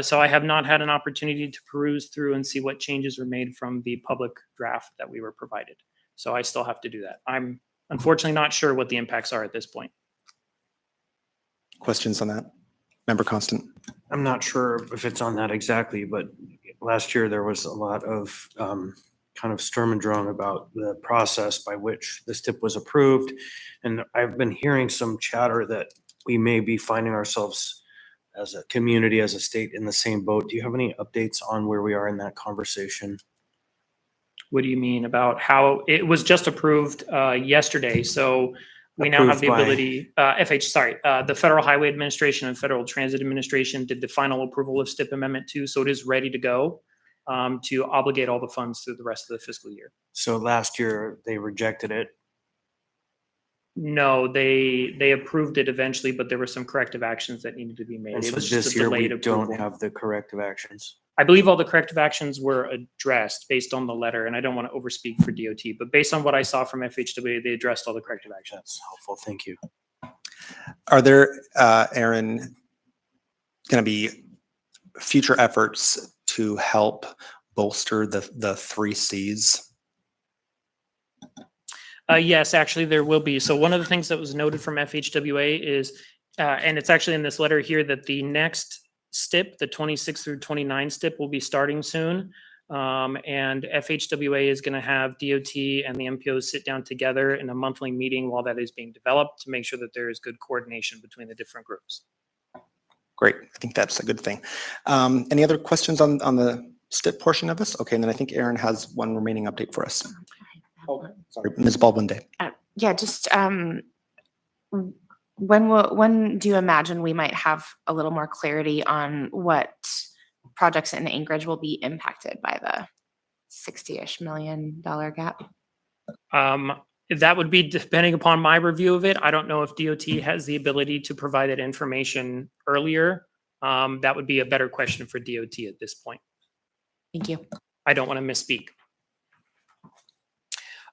So I have not had an opportunity to peruse through and see what changes were made from the public draft that we were provided. So I still have to do that. I'm unfortunately not sure what the impacts are at this point. Questions on that? Member Constant. I'm not sure if it's on that exactly, but last year there was a lot of kind of sturm und drang about the process by which this tip was approved. And I've been hearing some chatter that we may be finding ourselves as a community, as a state in the same boat. Do you have any updates on where we are in that conversation? What do you mean about how it was just approved yesterday? So we now have the Approved by- ability, the Federal Highway Administration and Federal Transit Administration did the final approval of STIP Amendment 2, so it is ready to go to obligate all the funds through the rest of the fiscal year. So last year they rejected it. No, they approved it eventually, but there were some corrective actions that needed to be made. And It so was just this a year we delayed don't approval. have the corrective actions. I believe all the corrective actions were addressed based on the letter, and I don't want to overspeak for DOT, but based on what I saw from FHWA, they addressed all the corrective actions. That's helpful. Thank you. Are there, Aaron, going to be future efforts to help bolster the three Cs? Yes, actually, there will be. So one of the things that was noted from FHWA is, and it's actually in this letter here, that the next STIP, the 26 through 29 STIP, will be starting soon. And FHWA is going to have DOT and the MPOs sit down together in a monthly meeting while that is being developed to make sure that there is good coordination between the different groups. Great. I think that's a good thing. Any other questions on the STIP portion of this? Okay, and then I think Aaron has one remaining update for us. Oh, sorry, Ms. Baldwin-Day. Yeah, just when do you imagine we might have a little more clarity on what projects in Anchorage will be impacted by the $60-ish million gap? That would be depending upon my review of it. I don't know if DOT has the ability to provide that information earlier. That would be a better question for DOT at this point. Thank you. I don't want to misspeak.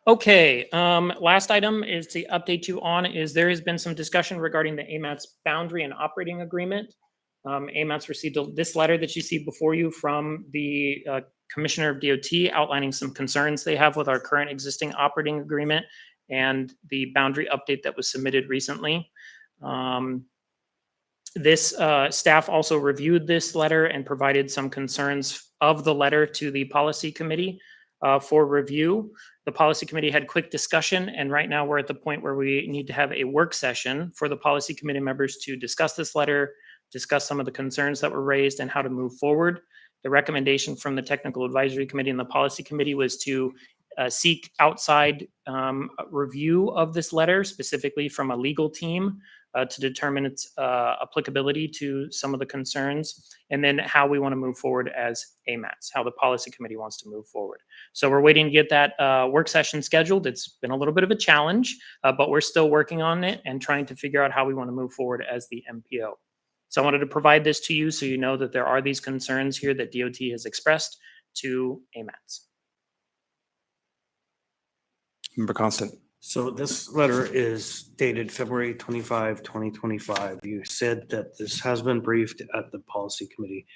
Okay, last item is to update you on is there has been some discussion regarding the AMATS boundary and operating agreement. AMATS received this letter that you see before you from the Commissioner of DOT outlining some concerns they have with our current existing operating agreement and the boundary update that was submitted recently. This staff also reviewed this letter and provided some concerns of the letter to the policy committee for review. The policy committee had quick discussion, and right now we're at the point where we need to have a work session for the policy committee members to discuss this letter, discuss some of the concerns that were raised and how to move forward. The recommendation from the technical advisory committee and the policy committee was to seek outside review of this letter, specifically from a legal team to determine its applicability to some of the concerns, and then how we want to move forward as AMATS, how the policy committee wants to move forward. So we're waiting to get that work session scheduled. It's been a little bit of a challenge, but we're still working on it and trying to figure out how we want to move forward as the MPO. So I wanted to provide this to you so you know that there are these concerns here that DOT has expressed to AMATS. Member Constant. So this letter is dated February 25, 2025. You said that this has been briefed at the policy committee.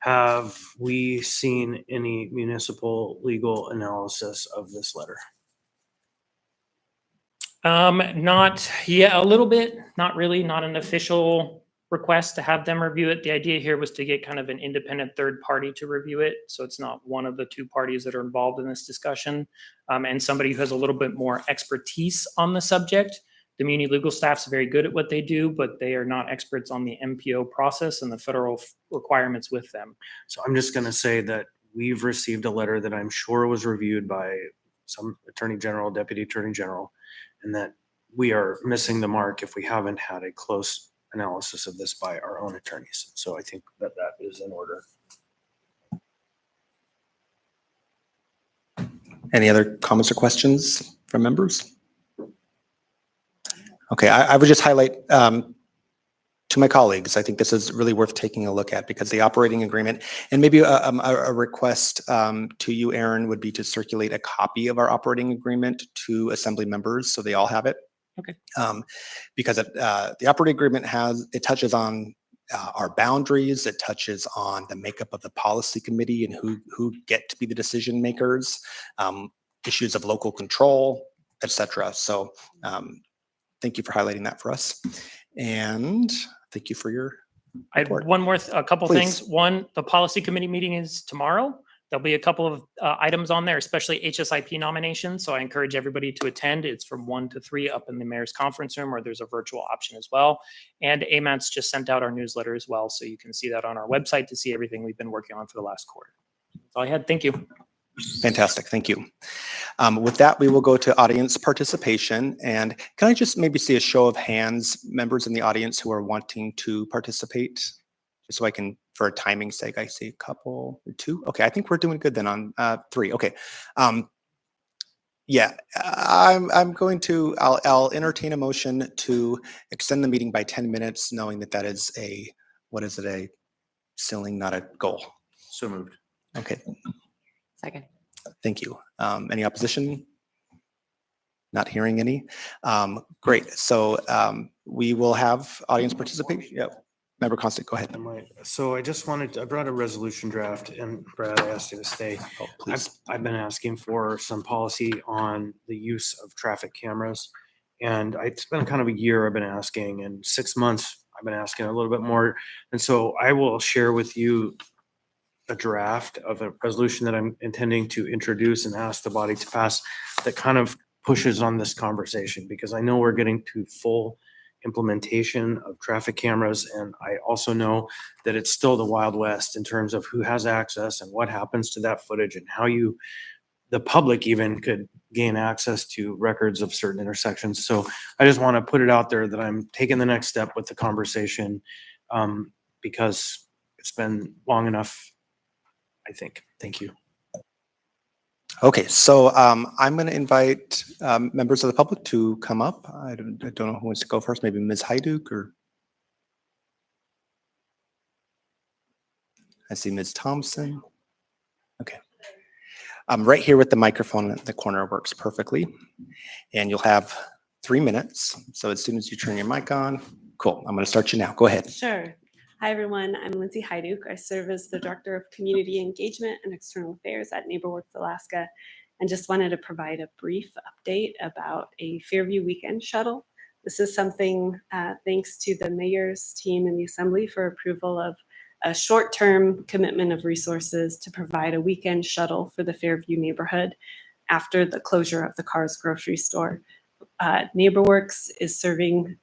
Have we seen any municipal legal analysis of this letter? Not yet, a little bit, not really, not an official request to have them review it. The idea here was to get kind of an independent third party to review it. So it's not one of the two parties that are involved in this discussion and somebody who has a little bit more expertise on the subject. The Muni legal staff's very good at what they do, but they are not experts on the MPO process and the federal requirements with them. So I'm just going to say that we've received a letter that I'm sure was reviewed by some attorney general, deputy attorney general, and that we are missing the mark if we haven't had a close analysis of this by our own attorneys. So I think that that is in order. Any other comments or questions from members? Okay, I would just highlight to my colleagues, I think this is really worth taking a look at because the operating agreement, and maybe a request to you, Aaron, would be to circulate a copy of our operating agreement to assembly members so they all have it. Okay. Because the operating agreement it touches on our boundaries, it touches on the makeup of the policy committee and who get to be the decision makers, issues of local control, etc. So thank you for highlighting that for us. And thank you for your I had report. one more, a couple Please. things. One, the policy committee meeting is tomorrow. There'll be a couple of items on there, especially HSIP nominations. So I encourage everybody to attend. It's from 1 to 3 up in the mayor's conference room, or there's a virtual option as well. And AMAT's just sent out our newsletter as well. So you can see that on our website to see everything we've been working on for the last quarter. That's all I had. Thank you. Fantastic. Thank you. With that, we will go to audience participation. And can I just maybe see a show of hands, members in the audience who are wanting to participate? Just so I can, for a timing's sake, I see a couple or 2. Okay, I think we're doing good then on 3. Okay. Yeah, I'm going to, I'll entertain a motion to extend the meeting by 10 minutes, knowing that that is a, what is it, a ceiling, not a goal. So moved. Okay, Second. thank you. Any opposition? Not hearing any. Great, so we will have audience participation. Yeah, Member Constant, go ahead. So I just wanted, I brought a resolution draft, and Brad, I asked you to stay. Oh, please. I've been asking for some policy on the use of traffic cameras. And it's been kind of a year I've been asking, and 6 months I've been asking a little bit more. And so I will share with you a draft of a resolution that I'm intending to introduce and ask the body to pass that kind of pushes on this conversation, because I know we're getting to full implementation of traffic cameras. And I also know that it's still the Wild West in terms of who has access and what happens to that footage, and how the public even could gain access to records of certain intersections. So I just want to put it out there that I'm taking the next step with the conversation, because it's been long enough, I think. Thank you. Okay, so I'm going to invite members of the public to come up. I don't know who wants to go first. Maybe Ms. Hyduk, or I see Ms. Thompson. Okay. Right here with the microphone at the corner works perfectly. And you'll have 3 minutes. So as soon as you turn your mic on, cool. I'm going to start you now. Go ahead. Sure. Hi, everyone. I'm Lindsay Hyduk. I serve as the Director of Community Engagement and External Affairs at NeighborWorks Alaska, and just wanted to provide a brief update about a Fairview Weekend Shuttle. This is something, thanks to the mayor's team in the Assembly for approval of a short-term commitment of resources to provide a weekend shuttle for the Fairview neighborhood after the closure of the Carr's grocery store. NeighborWorks is serving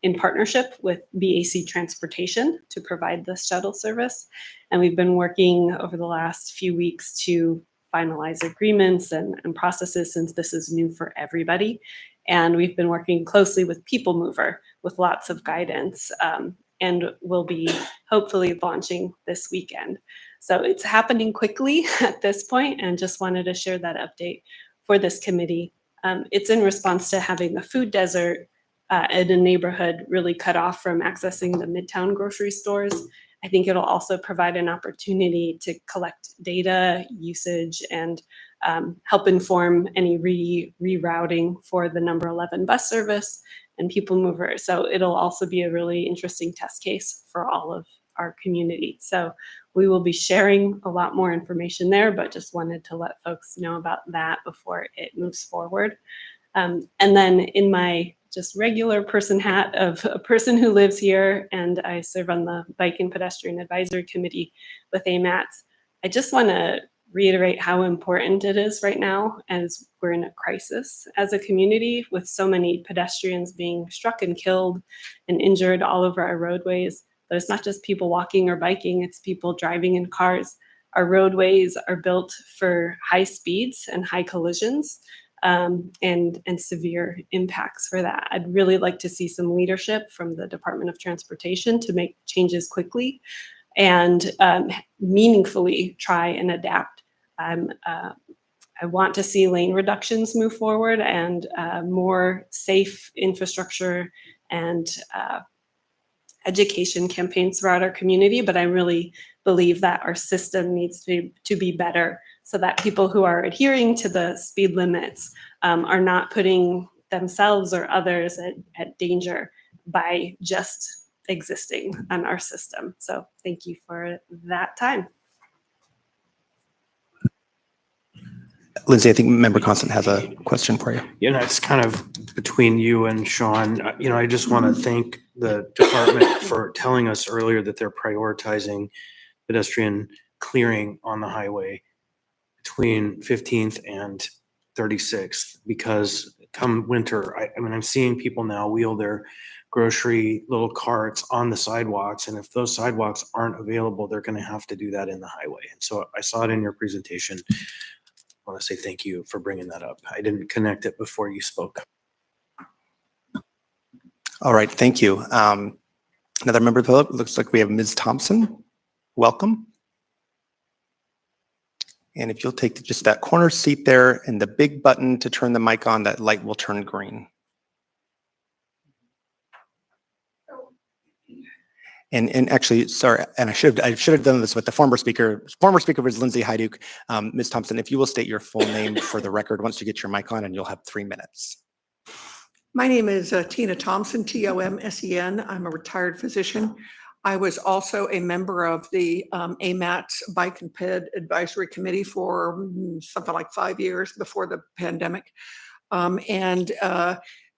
in partnership with BAC Transportation to provide this shuttle service. And we've been working over the last few weeks to finalize agreements and processes, since this is new for everybody. And we've been working closely with People Mover with lots of guidance, and we'll be hopefully launching this weekend. So it's happening quickly at this point, and just wanted to share that update for this committee. It's in response to having the food desert in a neighborhood really cut off from accessing the Midtown grocery stores. I think it'll also provide an opportunity to collect data, usage, and help inform any rerouting for the number 11 bus service and People Mover. So it'll also be a really interesting test case for all of our community. So we will be sharing a lot more information there, but just wanted to let folks know about that before it moves forward. And then in my just regular person hat of a person who lives here, and I serve on the Bike and Pedestrian Advisory Committee with AMATS, I just want to reiterate how important it is right now, as we're in a crisis as a community with so many pedestrians being struck and killed and injured all over our roadways. But it's not just people walking or biking, it's people driving in cars. Our roadways are built for high speeds and high collisions, and severe impacts for that. I'd really like to see some leadership from the Department of Transportation to make changes quickly and meaningfully try and adapt. I want to see lane reductions move forward and more safe infrastructure and education campaigns throughout our community, but I really believe that our system needs to be better so that people who are adhering to the speed limits are not putting themselves or others at danger by just existing on our system. So thank you for that time. Lindsay, I think Member Constant has a question for you. You know, it's kind of between you and Sean. You know, I just want to thank the department for telling us earlier that they're prioritizing pedestrian clearing on the highway. between 15th and 36th, because come winter, I mean, I'm seeing people now wheel their grocery little carts on the sidewalks. And if those sidewalks aren't available, they're going to have to do that in the highway. And so I saw it in your presentation. I want to say thank you for bringing that up. I didn't connect it before you spoke. All right, thank you. Another member of the public, looks like we have Ms. Thompson. Welcome. And if you'll take just that corner seat there and the big button to turn the mic on, that light will turn green. And actually, sorry, and I should have done this with the former speaker. Former speaker was Lindsay Hyduk. Ms. Thompson, if you will state your full name for the record once you get your mic on, and you'll have 3 minutes. My name is Tina Thompson, T-O-M-S-E-N. I'm a retired physician. I was also a member of the AMATS Bike and Ped Advisory Committee for something like 5 years before the pandemic.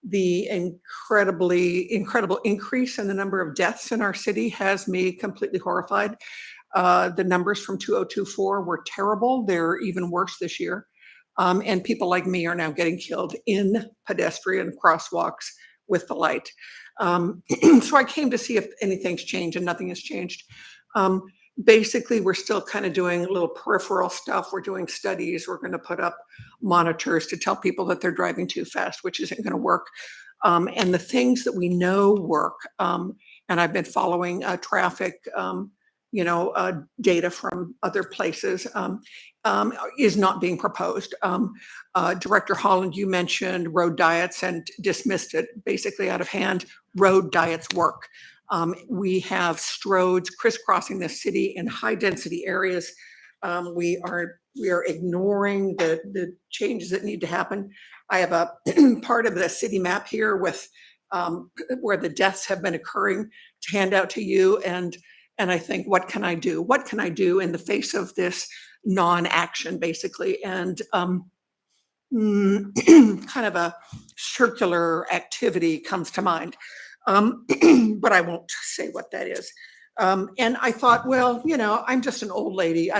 The incredible increase in the number of deaths in our city has me completely horrified. The numbers from 2024 were terrible. They're even worse this year. And people like me are now getting killed in pedestrian crosswalks with the light. So I came to see if anything's changed, and nothing has changed. Basically, we're still kind of doing a little peripheral stuff. We're doing studies. We're going to put up monitors to tell people that they're driving too fast, which isn't going to work. And the things that we know work, and I've been following traffic, data from other places, is not being proposed. Director Holland, you mentioned road diets and dismissed it basically out of hand. Road diets work. We have stroads crisscrossing the city in high density areas. We are ignoring the changes that need to happen. I have a part of the city map here with where the deaths have been occurring to hand out to you. And I think, what can I do? What can I do in the face of this non-action, basically? And kind of a circular activity comes to mind. But I won't say what that is. And I thought, well, I'm just an old lady.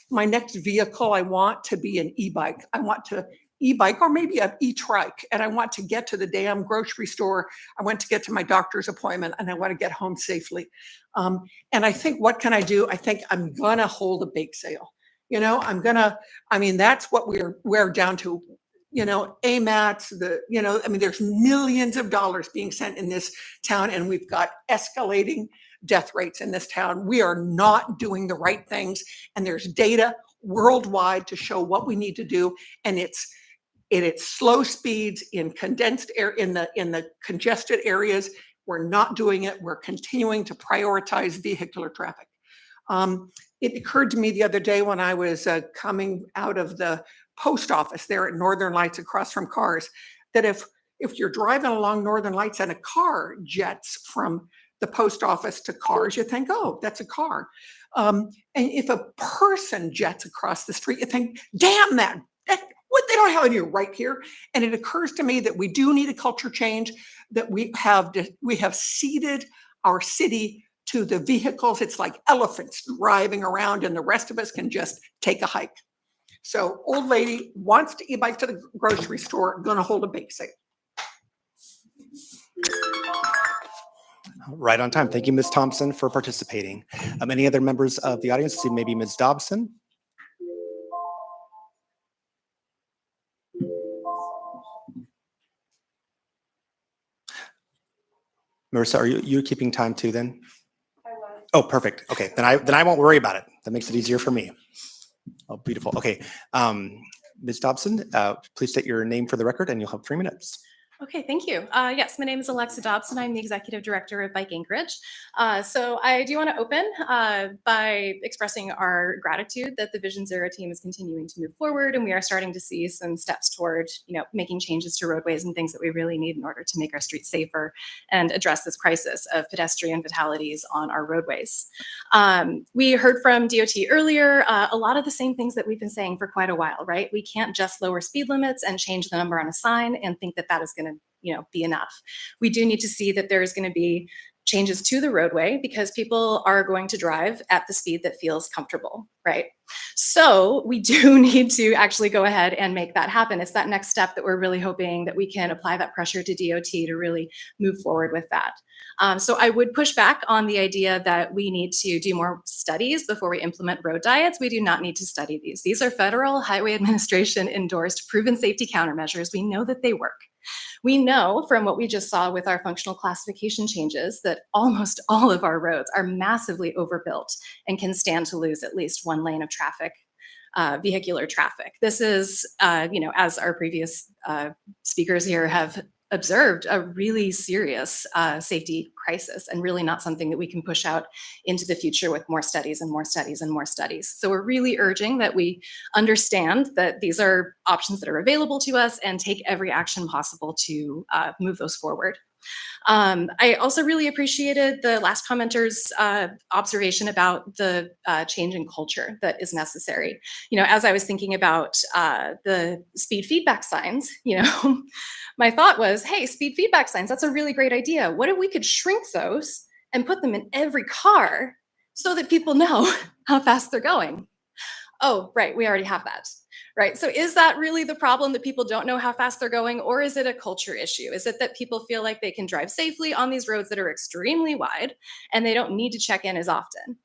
My next vehicle, I want to be an e-bike. I want to e-bike or maybe an e-trike. And I want to get to the damn grocery store. I want to get to my doctor's appointment, and I want to get home safely. And I think, what can I do? I think I'm going to hold a bake sale. That's what we're down to. AMATs, there's millions of dollars being sent in this town, and we've got escalating death rates in this town. We are not doing the right things, and there's data worldwide to show what we need to do. And it's slow speeds in condensed air in the congested areas. We're not doing it. We're continuing to prioritize vehicular traffic. It occurred to me the other day when I was coming out of the post office there at Northern Lights across from Cars, that if you're driving along Northern Lights and a car jets from the post office to Cars, you think, oh, that's a car. And if a person jets across the street, you think, damn, what, they don't have any right here. And it occurs to me that we do need a culture change, that we have ceded our city to the vehicles. It's like elephants driving around, and the rest of us can just take a hike. So old lady wants to e-bike to the grocery store, gonna hold a bake sale. Right on time. Thank you, Ms. Thompson, for participating. Any other members of the audience? See maybe Ms. Dobson? Marissa, are you keeping time too then? I was. Oh, perfect. Okay, then I won't worry about it. That makes it easier for me. Oh, beautiful. Okay, Ms. Dobson, please state your name for the record, and you'll have 3 minutes. Okay, thank you. Yes, my name is Alexa Dobson. I'm the Executive Director of Bike Anchorage. So I do want to open by expressing our gratitude that the Vision Zero team is continuing to move forward, and we are starting to see some steps toward, making changes to roadways and things that we really need in order to make our streets safer and address this crisis of pedestrian fatalities on our roadways. We heard from DOT earlier, a lot of the same things that we've been saying for quite a while, right? We can't just lower speed limits and change the number on a sign and think that that is going to be enough. We do need to see that there is going to be changes to the roadway, because people are going to drive at the speed that feels comfortable, right? So we do need to actually go ahead and make that happen. It's that next step that we're really hoping that we can apply that pressure to DOT to really move forward with that. So I would push back on the idea that we need to do more studies before we implement road diets. We do not need to study these. These are Federal Highway Administration endorsed proven safety countermeasures. We know that they work. We know from what we just saw with our functional classification changes that almost all of our roads are massively overbuilt and can stand to lose at least one lane of traffic, vehicular traffic. This is, as our previous speakers here have observed, a really serious safety crisis, and really not something that we can push out into the future with more studies and more studies and more studies. So we're really urging that we understand that these are options that are available to us and take every action possible to move those forward. I also really appreciated the last commenter's observation about the change in culture that is necessary. As I was thinking about the speed feedback signs, my thought was, hey, speed feedback signs, that's a really great idea. What if we could shrink those and put them in every car so that people know how fast they're going? Oh, right, we already have that. Right. So is that really the problem, that people don't know how fast they're going? Or is it a culture issue? Is it that people feel like they can drive safely on these roads that are extremely wide and they don't need to check in as often?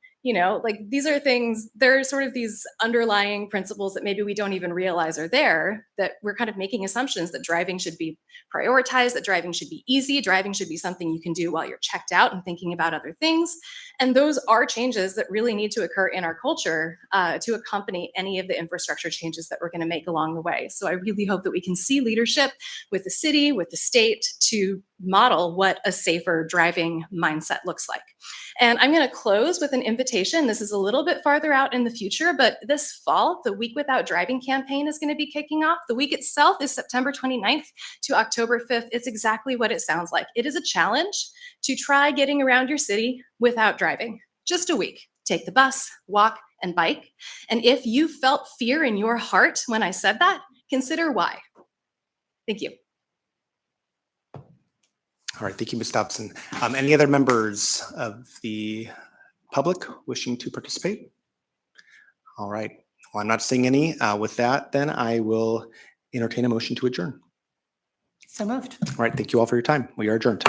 These are things, there are sort of these underlying principles that maybe we don't even realize are there, that we're kind of making assumptions that driving should be prioritized, that driving should be easy, driving should be something you can do while you're checked out and thinking about other things. And those are changes that really need to occur in our culture to accompany any of the infrastructure changes that we're going to make along the way. So I really hope that we can see leadership with the city, with the state, to model what a safer driving mindset looks like. And I'm going to close with an invitation. This is a little bit farther out in the future, but this fall, the Week Without Driving campaign is going to be kicking off. The week itself is September 29th to October 5th. It's exactly what it sounds like. It is a challenge to try getting around your city without driving. Just a week. Take the bus, walk, and bike. And if you felt fear in your heart when I said that, consider why. Thank you. All right, thank you, Ms. Dobson. Any other members of the public wishing to participate? All right, well, I'm not seeing any. With that, then I will entertain a motion to adjourn. So moved. All right, thank you all for your time. We are adjourned.